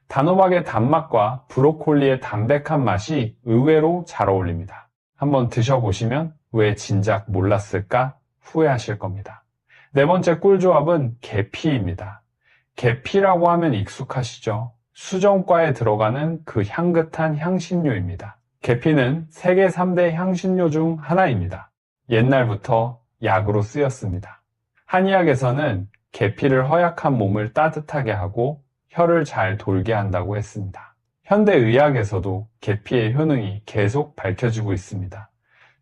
단호박의 단맛과 브로콜리의 담백한 맛이 의외로 잘 어울립니다. 한번 드셔보시면 왜 진작 몰랐을까 후회하실 겁니다. 네 번째 꿀조합은 계피입니다. 계피라고 하면 익숙하시죠? 수정과에 들어가는 그 향긋한 향신료입니다. 계피는 세계 3대 향신료 중 하나입니다. 옛날부터 약으로 쓰였습니다. 한의학에서는 계피를 허약한 몸을 따뜻하게 하고 혀를 잘 돌게 한다고 했습니다. 현대의학에서도 계피의 효능이 계속 밝혀지고 있습니다.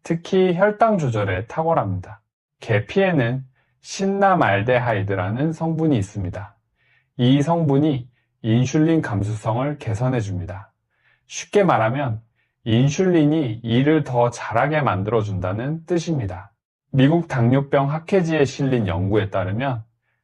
특히 혈당 조절에 탁월합니다. 계피에는 신나말데하이드라는 성분이 있습니다. 이 성분이 인슐린 감수성을 개선해 줍니다. 쉽게 말하면 인슐린이 일을 더 잘하게 만들어준다는 뜻입니다. 미국 당뇨병 학회지에 실린 연구에 따르면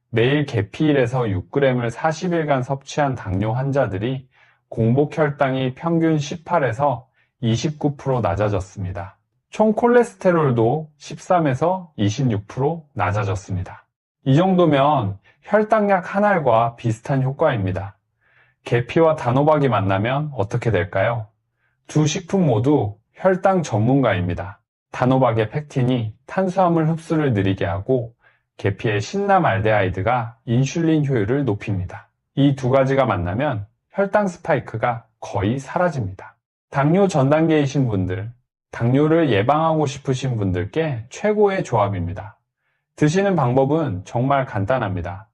매일 계피 1에서 6g을 40일간 섭취한 당뇨 환자들이 공복 혈당이 평균 18에서 29% 낮아졌습니다. 총 콜레스테롤도 13에서 26% 낮아졌습니다. 이 정도면 혈당약 한 알과 비슷한 효과입니다. 계피와 단호박이 만나면 어떻게 될까요? 두 식품 모두 혈당 전문가입니다. 단호박의 펙틴이 탄수화물 흡수를 느리게 하고 계피의 신나말데하이드가 인슐린 효율을 높입니다. 이 두 가지가 만나면 혈당 스파이크가 거의 사라집니다. 당뇨 전 단계이신 분들, 당뇨를 예방하고 싶으신 분들께 최고의 조합입니다. 드시는 방법은 정말 간단합니다.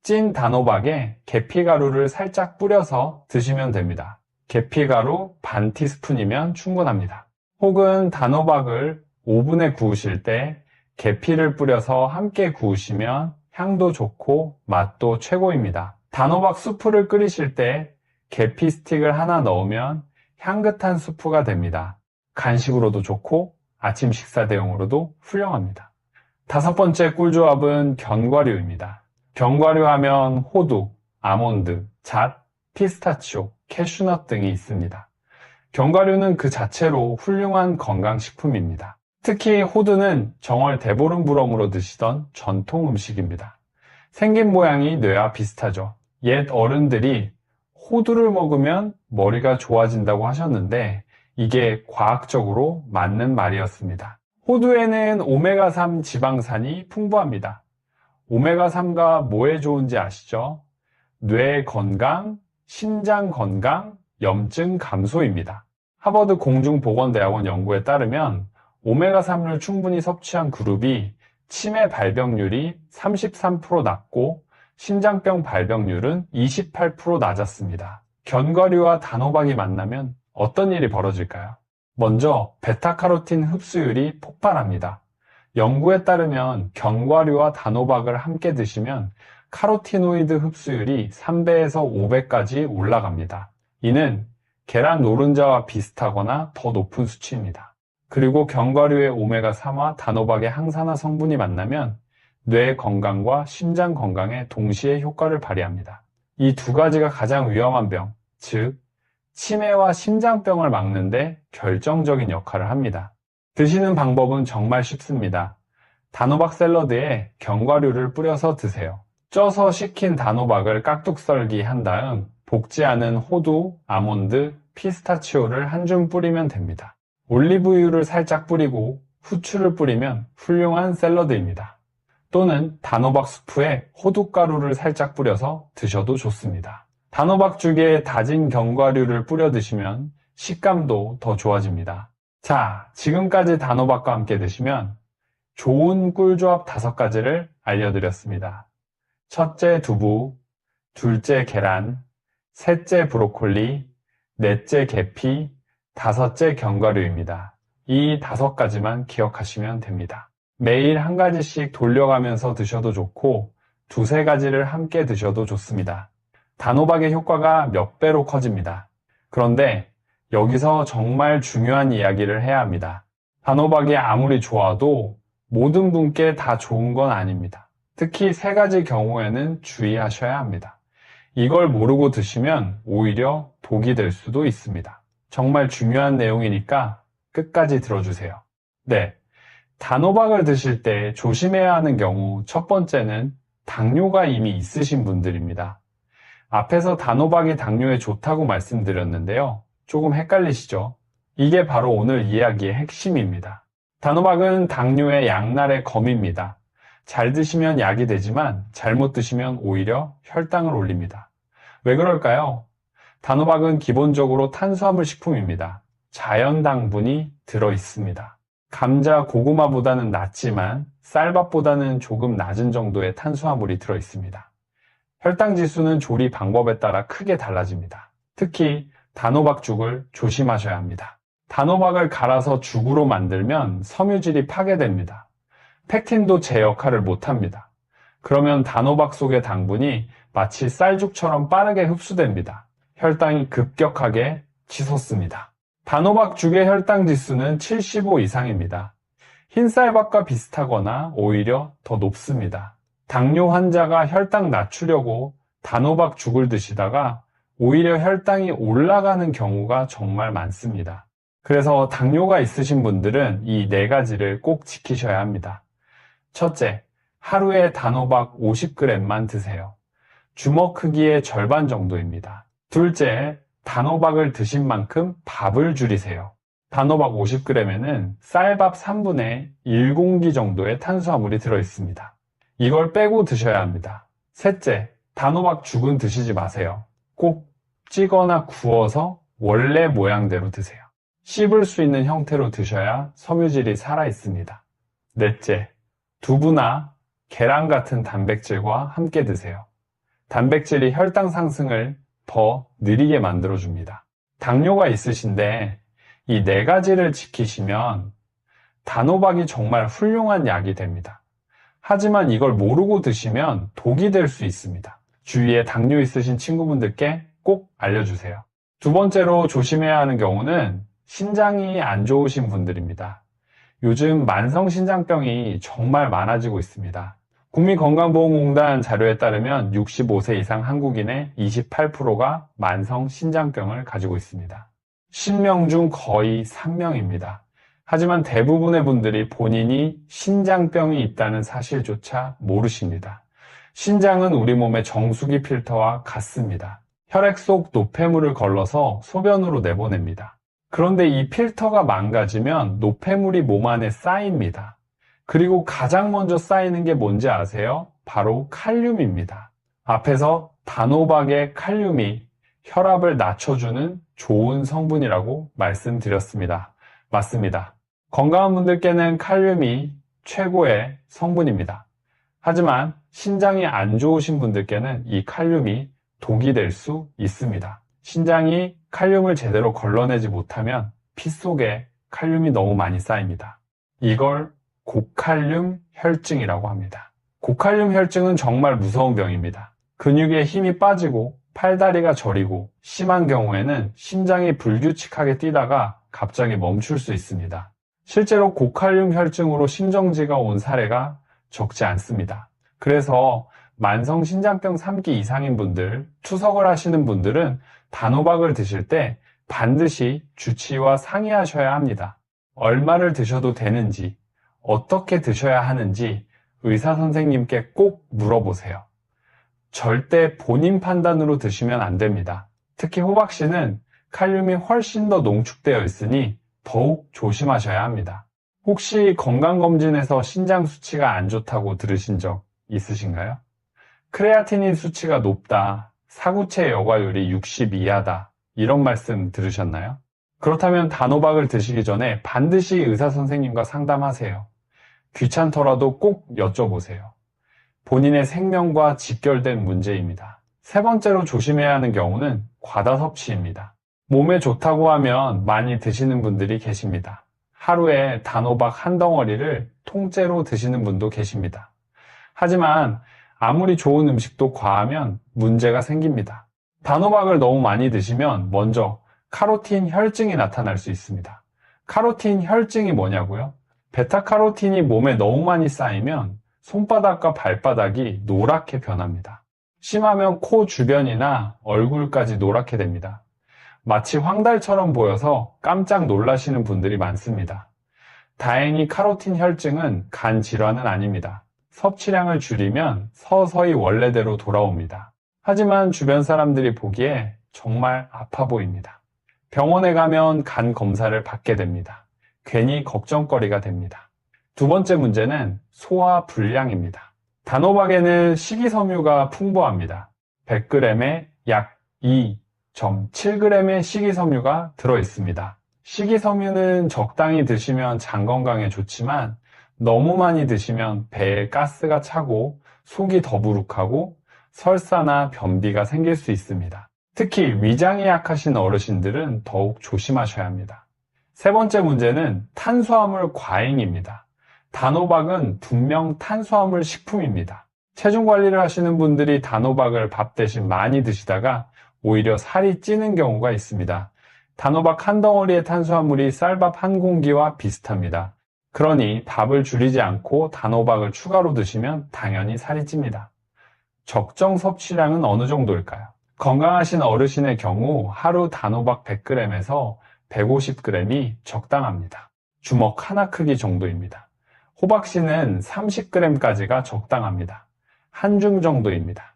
찐 단호박에 계피가루를 살짝 뿌려서 드시면 됩니다. 계피가루 반 티스푼이면 충분합니다. 혹은 단호박을 오븐에 구우실 때 계피를 뿌려서 함께 구우시면 향도 좋고 맛도 최고입니다. 단호박 수프를 끓이실 때 계피 스틱을 하나 넣으면 향긋한 수프가 됩니다. 간식으로도 좋고 아침 식사 대용으로도 훌륭합니다. 다섯 번째 꿀조합은 견과류입니다. 견과류 하면 호두, 아몬드, 잣, 피스타치오, 캐슈넛 등이 있습니다. 견과류는 그 자체로 훌륭한 건강식품입니다. 특히 호두는 정월 대보름부럼으로 드시던 전통 음식입니다. 생긴 모양이 뇌와 비슷하죠. 옛 어른들이 호두를 먹으면 머리가 좋아진다고 하셨는데 이게 과학적으로 맞는 말이었습니다. 호두에는 오메가3 지방산이 풍부합니다. 오메가3가 뭐에 좋은지 아시죠? 뇌 건강, 신장 건강, 염증 감소입니다. 하버드 공중보건대학원 연구에 따르면 오메가3를 충분히 섭취한 그룹이 치매 발병률이 33% 낮고 신장병 발병률은 28% 낮았습니다. 견과류와 단호박이 만나면 어떤 일이 벌어질까요? 먼저 베타카로틴 흡수율이 폭발합니다. 연구에 따르면 견과류와 단호박을 함께 드시면 카로티노이드 흡수율이 3배에서 5배까지 올라갑니다. 이는 계란 노른자와 비슷하거나 더 높은 수치입니다. 그리고 견과류의 오메가3와 단호박의 항산화 성분이 만나면 뇌 건강과 심장 건강에 동시에 효과를 발휘합니다. 이 두 가지가 가장 위험한 병, 즉 치매와 심장병을 막는데 결정적인 역할을 합니다. 드시는 방법은 정말 쉽습니다. 단호박 샐러드에 견과류를 뿌려서 드세요. 쪄서 식힌 단호박을 깍둑 썰기 한 다음 볶지 않은 호두, 아몬드, 피스타치오를 한 줌 뿌리면 됩니다. 올리브유를 살짝 뿌리고 후추를 뿌리면 훌륭한 샐러드입니다. 또는 단호박 수프에 호두가루를 살짝 뿌려서 드셔도 좋습니다. 단호박죽에 다진 견과류를 뿌려 드시면 식감도 더 좋아집니다. 자, 지금까지 단호박과 함께 드시면 좋은 꿀조합 5가지를 알려드렸습니다. 첫째 두부, 둘째 계란, 셋째 브로콜리, 넷째 계피, 다섯째 견과류입니다. 이 5가지만 기억하시면 됩니다. 매일 한 가지씩 돌려가면서 드셔도 좋고 두세 가지를 함께 드셔도 좋습니다. 단호박의 효과가 몇 배로 커집니다. 그런데 여기서 정말 중요한 이야기를 해야 합니다. 단호박이 아무리 좋아도 모든 분께 다 좋은 건 아닙니다. 특히 3가지 경우에는 주의하셔야 합니다. 이걸 모르고 드시면 오히려 독이 될 수도 있습니다. 정말 중요한 내용이니까 끝까지 들어주세요. 네, 단호박을 드실 때 조심해야 하는 경우 첫 번째는 당뇨가 이미 있으신 분들입니다. 앞에서 단호박이 당뇨에 좋다고 말씀드렸는데요. 조금 헷갈리시죠? 이게 바로 오늘 이야기의 핵심입니다. 단호박은 당뇨의 양날의 검입니다. 잘 드시면 약이 되지만 잘못 드시면 오히려 혈당을 올립니다. 왜 그럴까요? 단호박은 기본적으로 탄수화물 식품입니다. 자연 당분이 들어 있습니다. 감자, 고구마보다는 낮지만 쌀밥보다는 조금 낮은 정도의 탄수화물이 들어 있습니다. 혈당 지수는 조리 방법에 따라 크게 달라집니다. 특히 단호박죽을 조심하셔야 합니다. 단호박을 갈아서 죽으로 만들면 섬유질이 파괴됩니다. 펙틴도 제 역할을 못합니다. 그러면 단호박 속의 당분이 마치 쌀죽처럼 빠르게 흡수됩니다. 혈당이 급격하게 치솟습니다. 단호박죽의 혈당 지수는 75 이상입니다. 흰쌀밥과 비슷하거나 오히려 더 높습니다. 당뇨 환자가 혈당 낮추려고 단호박죽을 드시다가 오히려 혈당이 올라가는 경우가 정말 많습니다. 그래서 당뇨가 있으신 분들은 이 4가지를 꼭 지키셔야 합니다. 첫째, 하루에 단호박 50g만 드세요. 주먹 크기의 절반 정도입니다. 둘째, 단호박을 드신 만큼 밥을 줄이세요. 단호박 50g에는 쌀밥 3분의 1공기 정도의 탄수화물이 들어있습니다. 이걸 빼고 드셔야 합니다. 셋째, 단호박 죽은 드시지 마세요. 꼭 찌거나 구워서 원래 모양대로 드세요. 씹을 수 있는 형태로 드셔야 섬유질이 살아있습니다. 넷째, 두부나 계란 같은 단백질과 함께 드세요. 단백질이 혈당 상승을 더 느리게 만들어줍니다. 당뇨가 있으신데 이 4가지를 지키시면 단호박이 정말 훌륭한 약이 됩니다. 하지만 이걸 모르고 드시면 독이 될 수 있습니다. 주위에 당뇨 있으신 친구분들께 꼭 알려주세요. 두 번째로 조심해야 하는 경우는 신장이 안 좋으신 분들입니다. 요즘 만성신장병이 정말 많아지고 있습니다. 국민건강보험공단 자료에 따르면 65세 이상 한국인의 28%가 만성신장병을 가지고 있습니다. 10명 중 거의 3명입니다. 하지만 대부분의 분들이 본인이 신장병이 있다는 사실조차 모르십니다. 신장은 우리 몸의 정수기 필터와 같습니다. 혈액 속 노폐물을 걸러서 소변으로 내보냅니다. 그런데 이 필터가 망가지면 노폐물이 몸 안에 쌓입니다. 그리고 가장 먼저 쌓이는 게 뭔지 아세요? 바로 칼륨입니다. 앞에서 단호박의 칼륨이 혈압을 낮춰주는 좋은 성분이라고 말씀드렸습니다. 맞습니다. 건강한 분들께는 칼륨이 최고의 성분입니다. 하지만 신장이 안 좋으신 분들께는 이 칼륨이 독이 될 수 있습니다. 신장이 칼륨을 제대로 걸러내지 못하면 피 속에 칼륨이 너무 많이 쌓입니다. 이걸 고칼륨 혈증이라고 합니다. 고칼륨 혈증은 정말 무서운 병입니다. 근육에 힘이 빠지고 팔다리가 저리고 심한 경우에는 심장이 불규칙하게 뛰다가 갑자기 멈출 수 있습니다. 실제로 고칼륨 혈증으로 심정지가 온 사례가 적지 않습니다. 그래서 만성신장병 3기 이상인 분들, 투석을 하시는 분들은 단호박을 드실 때 반드시 주치의와 상의하셔야 합니다. 얼마를 드셔도 되는지, 어떻게 드셔야 하는지 의사 선생님께 꼭 물어보세요. 절대 본인 판단으로 드시면 안 됩니다. 특히 호박씨는 칼륨이 훨씬 더 농축되어 있으니 더욱 조심하셔야 합니다. 혹시 건강검진에서 신장 수치가 안 좋다고 들으신 적 있으신가요? 크레아티닌 수치가 높다, 사구체 여과율이 60 이하다, 이런 말씀 들으셨나요? 그렇다면 단호박을 드시기 전에 반드시 의사 선생님과 상담하세요. 귀찮더라도 꼭 여쭤보세요. 본인의 생명과 직결된 문제입니다. 세 번째로 조심해야 하는 경우는 과다 섭취입니다. 몸에 좋다고 하면 많이 드시는 분들이 계십니다. 하루에 단호박 한 덩어리를 통째로 드시는 분도 계십니다. 하지만 아무리 좋은 음식도 과하면 문제가 생깁니다. 단호박을 너무 많이 드시면 먼저 카로틴 혈증이 나타날 수 있습니다. 카로틴 혈증이 뭐냐고요? 베타카로틴이 몸에 너무 많이 쌓이면 손바닥과 발바닥이 노랗게 변합니다. 심하면 코 주변이나 얼굴까지 노랗게 됩니다. 마치 황달처럼 보여서 깜짝 놀라시는 분들이 많습니다. 다행히 카로틴 혈증은 간 질환은 아닙니다. 섭취량을 줄이면 서서히 원래대로 돌아옵니다. 하지만 주변 사람들이 보기에 정말 아파 보입니다. 병원에 가면 간 검사를 받게 됩니다. 괜히 걱정거리가 됩니다. 두 번째 문제는 소화 불량입니다. 단호박에는 식이섬유가 풍부합니다. 100g에 약 2.7g의 식이섬유가 들어있습니다. 식이섬유는 적당히 드시면 장 건강에 좋지만 너무 많이 드시면 배에 가스가 차고 속이 더부룩하고 설사나 변비가 생길 수 있습니다. 특히 위장이 약하신 어르신들은 더욱 조심하셔야 합니다. 세 번째 문제는 탄수화물 과잉입니다. 단호박은 분명 탄수화물 식품입니다. 체중 관리를 하시는 분들이 단호박을 밥 대신 많이 드시다가 오히려 살이 찌는 경우가 있습니다. 단호박 한 덩어리의 탄수화물이 쌀밥 한 공기와 비슷합니다. 그러니 밥을 줄이지 않고 단호박을 추가로 드시면 당연히 살이 찝니다. 적정 섭취량은 어느 정도일까요? 건강하신 어르신의 경우 하루 단호박 100g에서 150g이 적당합니다. 주먹 하나 크기 정도입니다. 호박씨는 30g까지가 적당합니다. 한 줌 정도입니다.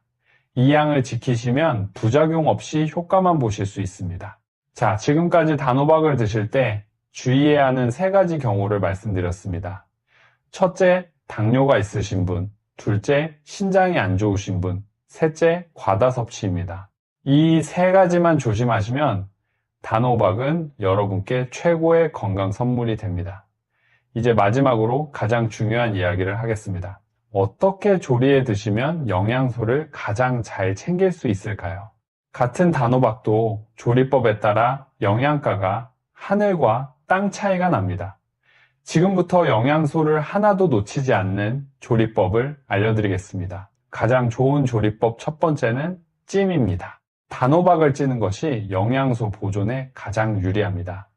이 양을 지키시면 부작용 없이 효과만 보실 수 있습니다. 자, 지금까지 단호박을 드실 때 주의해야 하는 세 가지 경우를 말씀드렸습니다. 첫째, 당뇨가 있으신 분. 둘째, 신장이 안 좋으신 분. 셋째, 과다 섭취입니다. 이 세 가지만 조심하시면 단호박은 여러분께 최고의 건강 선물이 됩니다. 이제 마지막으로 가장 중요한 이야기를 하겠습니다. 어떻게 조리해 드시면 영양소를 가장 잘 챙길 수 있을까요? 같은 단호박도 조리법에 따라 영양가가 하늘과 땅 차이가 납니다. 지금부터 영양소를 하나도 놓치지 않는 조리법을 알려드리겠습니다. 가장 좋은 조리법 첫 번째는 찜입니다. 단호박을 찌는 것이 영양소 보존에 가장 유리합니다.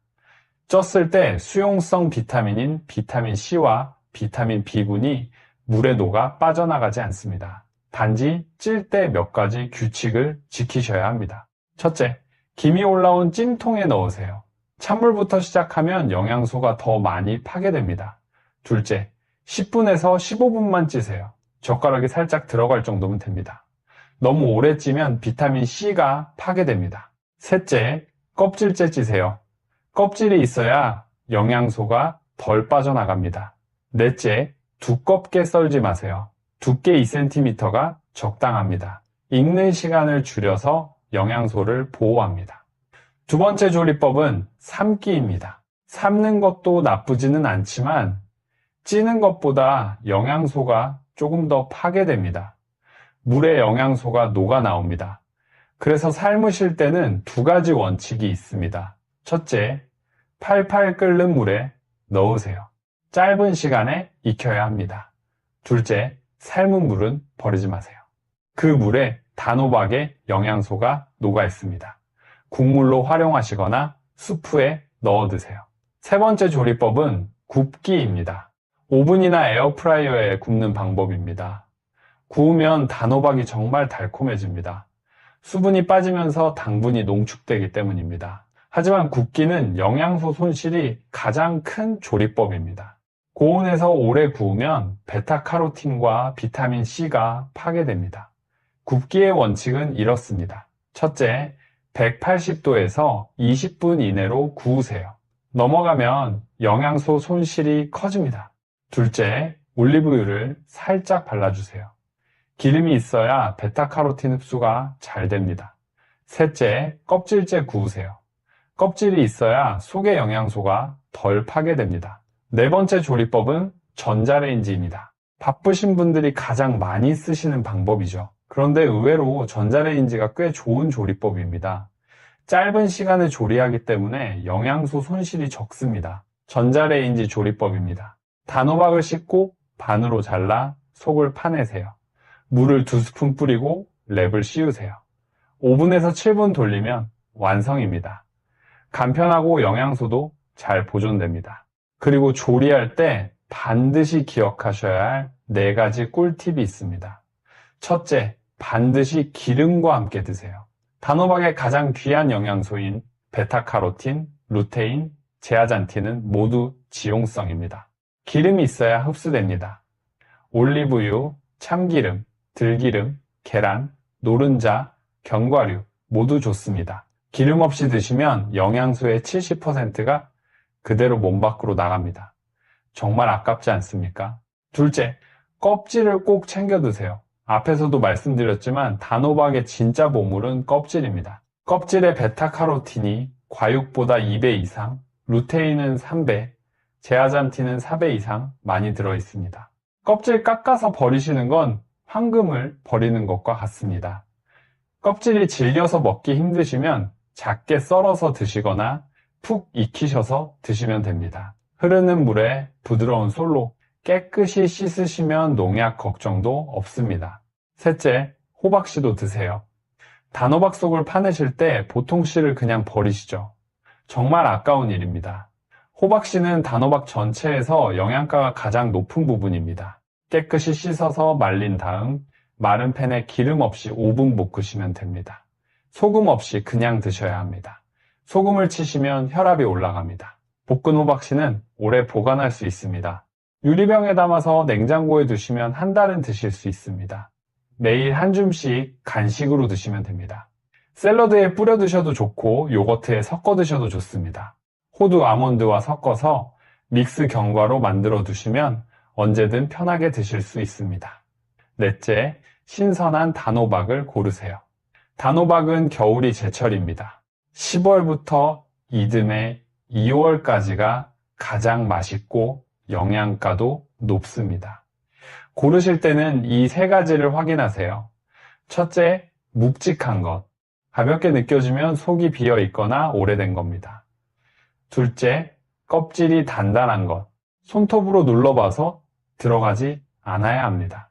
쪘을 때 수용성 비타민인 비타민 C와 비타민 B군이 물에 녹아 빠져나가지 않습니다. 단지 찔 때 몇 가지 규칙을 지키셔야 합니다. 첫째, 김이 올라온 찜통에 넣으세요. 찬물부터 시작하면 영양소가 더 많이 파괴됩니다. 둘째, 10분에서 15분만 찌세요. 젓가락이 살짝 들어갈 정도면 됩니다. 너무 오래 찌면 비타민 C가 파괴됩니다. 셋째, 껍질째 찌세요. 껍질이 있어야 영양소가 덜 빠져나갑니다. 넷째, 두껍게 썰지 마세요. 두께 2cm가 적당합니다. 익는 시간을 줄여서 영양소를 보호합니다. 두 번째 조리법은 삶기입니다. 삶는 것도 나쁘지는 않지만 찌는 것보다 영양소가 조금 더 파괴됩니다. 물에 영양소가 녹아 나옵니다. 그래서 삶으실 때는 두 가지 원칙이 있습니다. 첫째, 팔팔 끓는 물에 넣으세요. 짧은 시간에 익혀야 합니다. 둘째, 삶은 물은 버리지 마세요. 그 물에 단호박의 영양소가 녹아 있습니다. 국물로 활용하시거나 수프에 넣어 드세요. 세 번째 조리법은 굽기입니다. 오븐이나 에어프라이어에 굽는 방법입니다. 구우면 단호박이 정말 달콤해집니다. 수분이 빠지면서 당분이 농축되기 때문입니다. 하지만 굽기는 영양소 손실이 가장 큰 조리법입니다. 고온에서 오래 구우면 베타카로틴과 비타민 C가 파괴됩니다. 굽기의 원칙은 이렇습니다. 첫째, 180도에서 20분 이내로 구우세요. 넘어가면 영양소 손실이 커집니다. 둘째, 올리브유를 살짝 발라주세요. 기름이 있어야 베타카로틴 흡수가 잘 됩니다. 셋째, 껍질째 구우세요. 껍질이 있어야 속의 영양소가 덜 파괴됩니다. 네 번째 조리법은 전자레인지입니다. 바쁘신 분들이 가장 많이 쓰시는 방법이죠. 그런데 의외로 전자레인지가 꽤 좋은 조리법입니다. 짧은 시간에 조리하기 때문에 영양소 손실이 적습니다. 전자레인지 조리법입니다. 단호박을 씻고 반으로 잘라 속을 파내세요. 물을 2스푼 뿌리고 랩을 씌우세요. 5분에서 7분 돌리면 완성입니다. 간편하고 영양소도 잘 보존됩니다. 그리고 조리할 때 반드시 기억하셔야 할 4가지 꿀팁이 있습니다. 첫째, 반드시 기름과 함께 드세요. 단호박의 가장 귀한 영양소인 베타카로틴, 루테인, 제아잔틴은 모두 지용성입니다. 기름이 있어야 흡수됩니다. 올리브유, 참기름, 들기름, 계란, 노른자, 견과류 모두 좋습니다. 기름 없이 드시면 영양소의 70%가 그대로 몸 밖으로 나갑니다. 정말 아깝지 않습니까? 둘째, 껍질을 꼭 챙겨 드세요. 앞에서도 말씀드렸지만 단호박의 진짜 보물은 껍질입니다. 껍질에 베타카로틴이 과육보다 2배 이상, 루테인은 3배, 제아잔틴은 4배 이상 많이 들어있습니다. 껍질 깎아서 버리시는 건 황금을 버리는 것과 같습니다. 껍질이 질겨서 먹기 힘드시면 작게 썰어서 드시거나 푹 익히셔서 드시면 됩니다. 흐르는 물에 부드러운 솔로 깨끗이 씻으시면 농약 걱정도 없습니다. 셋째, 호박씨도 드세요. 단호박 속을 파내실 때 보통 씨를 그냥 버리시죠. 정말 아까운 일입니다. 호박씨는 단호박 전체에서 영양가가 가장 높은 부분입니다. 깨끗이 씻어서 말린 다음 마른 팬에 기름 없이 5분 볶으시면 됩니다. 소금 없이 그냥 드셔야 합니다. 소금을 치시면 혈압이 올라갑니다. 볶은 호박씨는 오래 보관할 수 있습니다. 유리병에 담아서 냉장고에 두시면 한 달은 드실 수 있습니다. 매일 한 줌씩 간식으로 드시면 됩니다. 샐러드에 뿌려 드셔도 좋고 요거트에 섞어 드셔도 좋습니다. 호두, 아몬드와 섞어서 믹스 견과로 만들어 두시면 언제든 편하게 드실 수 있습니다. 넷째, 신선한 단호박을 고르세요. 단호박은 겨울이 제철입니다. 10월부터 이듬해 2월까지가 가장 맛있고 영양가도 높습니다. 고르실 때는 이 세 가지를 확인하세요. 첫째, 묵직한 것. 가볍게 느껴지면 속이 비어 있거나 오래된 겁니다. 둘째, 껍질이 단단한 것. 손톱으로 눌러봐서 들어가지 않아야 합니다.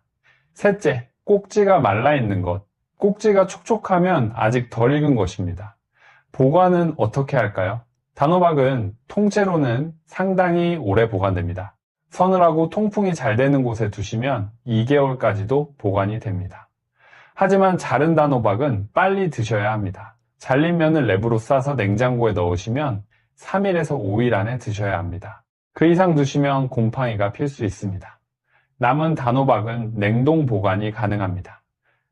셋째, 꼭지가 말라 있는 것. 꼭지가 촉촉하면 아직 덜 익은 것입니다. 보관은 어떻게 할까요? 단호박은 통째로는 상당히 오래 보관됩니다. 서늘하고 통풍이 잘 되는 곳에 두시면 2개월까지도 보관이 됩니다. 하지만 자른 단호박은 빨리 드셔야 합니다. 잘린 면을 랩으로 싸서 냉장고에 넣으시면 3일에서 5일 안에 드셔야 합니다. 그 이상 두시면 곰팡이가 필 수 있습니다. 남은 단호박은 냉동 보관이 가능합니다.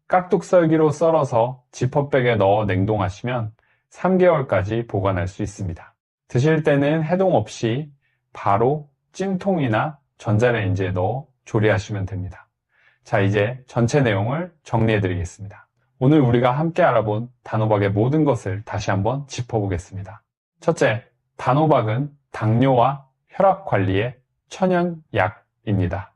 깍둑썰기로 썰어서 지퍼백에 넣어 냉동하시면 3개월까지 보관할 수 있습니다. 드실 때는 해동 없이 바로 찜통이나 전자레인지에 넣어 조리하시면 됩니다. 자, 이제 전체 내용을 정리해 드리겠습니다. 오늘 우리가 함께 알아본 단호박의 모든 것을 다시 한번 짚어보겠습니다. 첫째, 단호박은 당뇨와 혈압 관리의 천연약입니다.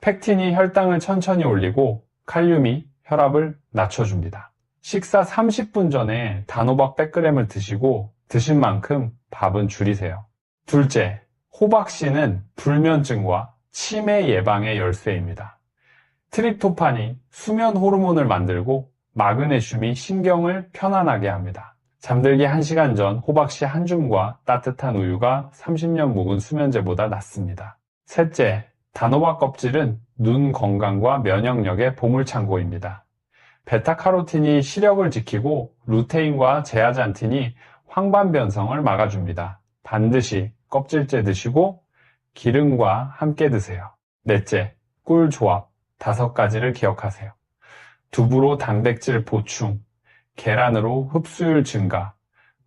펙틴이 혈당을 천천히 올리고 칼륨이 혈압을 낮춰줍니다. 식사 30분 전에 단호박 100g을 드시고 드신 만큼 밥은 줄이세요. 둘째, 호박씨는 불면증과 치매 예방의 열쇠입니다. 트립토판이 수면 호르몬을 만들고 마그네슘이 신경을 편안하게 합니다. 잠들기 1시간 전 호박씨 한 줌과 따뜻한 우유가 30년 묵은 수면제보다 낫습니다. 셋째, 단호박 껍질은 눈 건강과 면역력의 보물창고입니다. 베타카로틴이 시력을 지키고 루테인과 제아잔틴이 황반 변성을 막아줍니다. 반드시 껍질째 드시고 기름과 함께 드세요. 넷째, 꿀 조합 5가지를 기억하세요. 두부로 단백질 보충, 계란으로 흡수율 증가,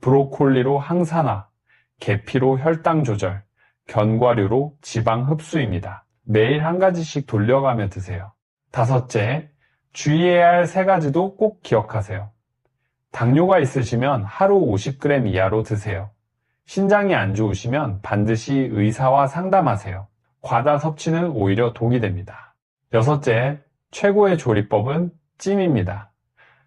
브로콜리로 항산화, 계피로 혈당 조절, 견과류로 지방 흡수입니다. 매일 한 가지씩 돌려가며 드세요. 다섯째, 주의해야 할 3가지도 꼭 기억하세요. 당뇨가 있으시면 하루 50g 이하로 드세요. 신장이 안 좋으시면 반드시 의사와 상담하세요. 과다 섭취는 오히려 독이 됩니다. 여섯째, 최고의 조리법은 찜입니다.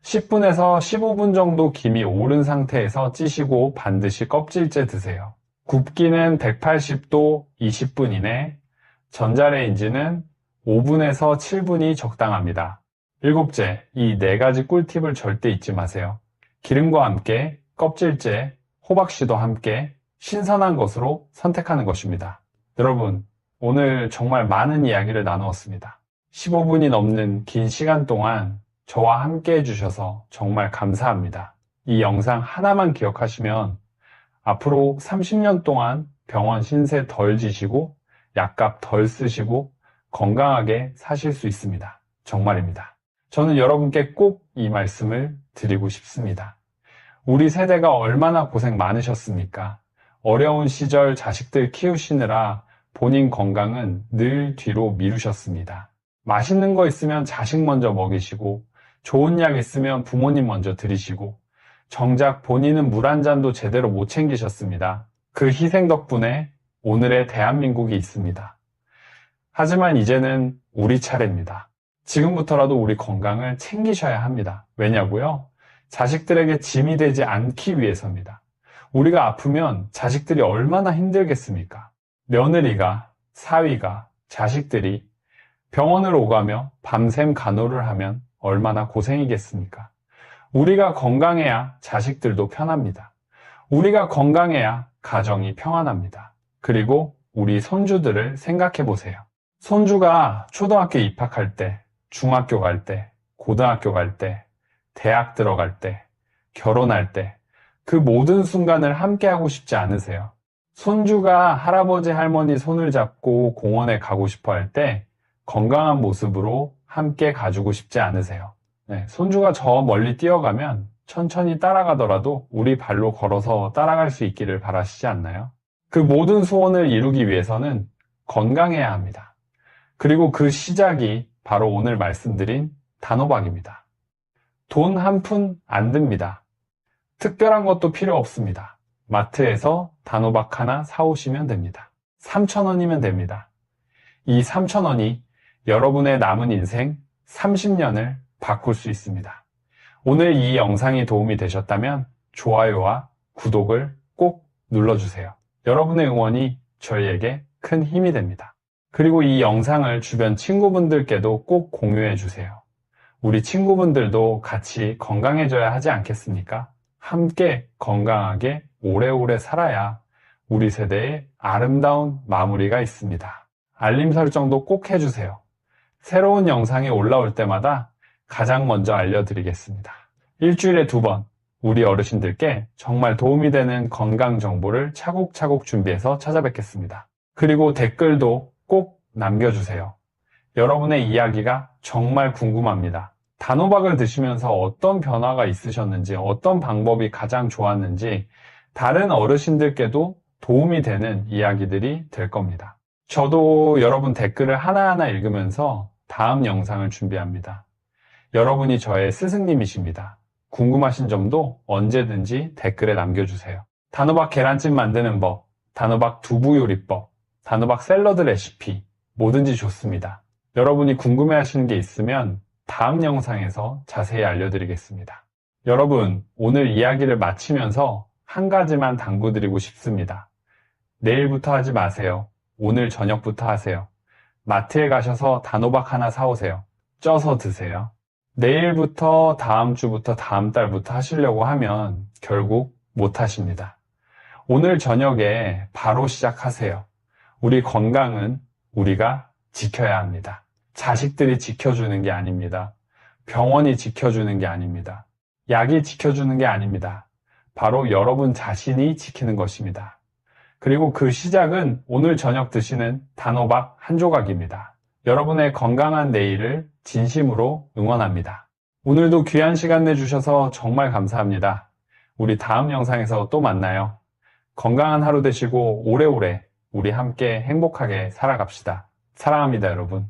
10분에서 15분 정도 김이 오른 상태에서 찌시고 반드시 껍질째 드세요. 굽기는 180도 20분 이내, 전자레인지는 5분에서 7분이 적당합니다. 일곱째, 이 4가지 꿀팁을 절대 잊지 마세요. 기름과 함께, 껍질째, 호박씨도 함께 신선한 것으로 선택하는 것입니다. 여러분, 오늘 정말 많은 이야기를 나누었습니다. 15분이 넘는 긴 시간 동안 저와 함께 해주셔서 정말 감사합니다. 이 영상 하나만 기억하시면 앞으로 30년 동안 병원 신세 덜 지시고 약값 덜 쓰시고 건강하게 사실 수 있습니다. 정말입니다. 저는 여러분께 꼭 이 말씀을 드리고 싶습니다. 우리 세대가 얼마나 고생 많으셨습니까? 어려운 시절 자식들 키우시느라 본인 건강은 늘 뒤로 미루셨습니다. 맛있는 거 있으면 자식 먼저 먹이시고 좋은 약 있으면 부모님 먼저 드리시고 정작 본인은 물 한 잔도 제대로 못 챙기셨습니다. 그 희생 덕분에 오늘의 대한민국이 있습니다. 하지만 이제는 우리 차례입니다. 지금부터라도 우리 건강을 챙기셔야 합니다. 왜냐고요? 자식들에게 짐이 되지 않기 위해서입니다. 우리가 아프면 자식들이 얼마나 힘들겠습니까? 며느리가, 사위가, 자식들이 병원을 오가며 밤샘 간호를 하면 얼마나 고생이겠습니까? 우리가 건강해야 자식들도 편합니다. 우리가 건강해야 가정이 평안합니다. 그리고 우리 손주들을 생각해 보세요. 손주가 초등학교 입학할 때, 중학교 갈 때, 고등학교 갈 때, 대학 들어갈 때, 결혼할 때, 그 모든 순간을 함께 하고 싶지 않으세요? 손주가 할아버지, 할머니 손을 잡고 공원에 가고 싶어 할 때 건강한 모습으로 함께 가주고 싶지 않으세요? 네, 손주가 저 멀리 뛰어가면 천천히 따라가더라도 우리 발로 걸어서 따라갈 수 있기를 바라시지 않나요? 그 모든 소원을 이루기 위해서는 건강해야 합니다. 그리고 그 시작이 바로 오늘 말씀드린 단호박입니다. 돈 한 푼 안 듭니다. 특별한 것도 필요 없습니다. 마트에서 단호박 하나 사오시면 됩니다. 3,000원이면 됩니다. 이 3,000원이 여러분의 남은 인생 30년을 바꿀 수 있습니다. 오늘 이 영상이 도움이 되셨다면 좋아요와 구독을 꼭 눌러주세요. 여러분의 응원이 저희에게 큰 힘이 됩니다. 그리고 이 영상을 주변 친구분들께도 꼭 공유해 주세요. 우리 친구분들도 같이 건강해져야 하지 않겠습니까? 함께 건강하게 오래오래 살아야 우리 세대의 아름다운 마무리가 있습니다. 알림 설정도 꼭 해주세요. 새로운 영상이 올라올 때마다 가장 먼저 알려드리겠습니다. 일주일에 2번 우리 어르신들께 정말 도움이 되는 건강 정보를 차곡차곡 준비해서 찾아뵙겠습니다. 그리고 댓글도 꼭 남겨주세요. 여러분의 이야기가 정말 궁금합니다. 단호박을 드시면서 어떤 변화가 있으셨는지, 어떤 방법이 가장 좋았는지 다른 어르신들께도 도움이 되는 이야기들이 될 겁니다. 저도 여러분 댓글을 하나하나 읽으면서 다음 영상을 준비합니다. 여러분이 저의 스승님이십니다. 궁금하신 점도 언제든지 댓글에 남겨주세요. 단호박 계란찜 만드는 법, 단호박 두부 요리법, 단호박 샐러드 레시피 뭐든지 좋습니다. 여러분이 궁금해하시는 게 있으면 다음 영상에서 자세히 알려드리겠습니다. 여러분, 오늘 이야기를 마치면서 한 가지만 당부드리고 싶습니다. 내일부터 하지 마세요. 오늘 저녁부터 하세요. 마트에 가셔서 단호박 하나 사오세요. 쪄서 드세요. 내일부터, 다음 주부터, 다음 달부터 하시려고 하면 결국 못 하십니다. 오늘 저녁에 바로 시작하세요. 우리 건강은 우리가 지켜야 합니다. 자식들이 지켜주는 게 아닙니다. 병원이 지켜주는 게 아닙니다. 약이 지켜주는 게 아닙니다. 바로 여러분 자신이 지키는 것입니다. 그리고 그 시작은 오늘 저녁 드시는 단호박 한 조각입니다. 여러분의 건강한 내일을 진심으로 응원합니다. 오늘도 귀한 시간 내주셔서 정말 감사합니다. 우리 다음 영상에서 또 만나요. 건강한 하루 되시고 오래오래 우리 함께 행복하게 살아갑시다. 사랑합니다, 여러분.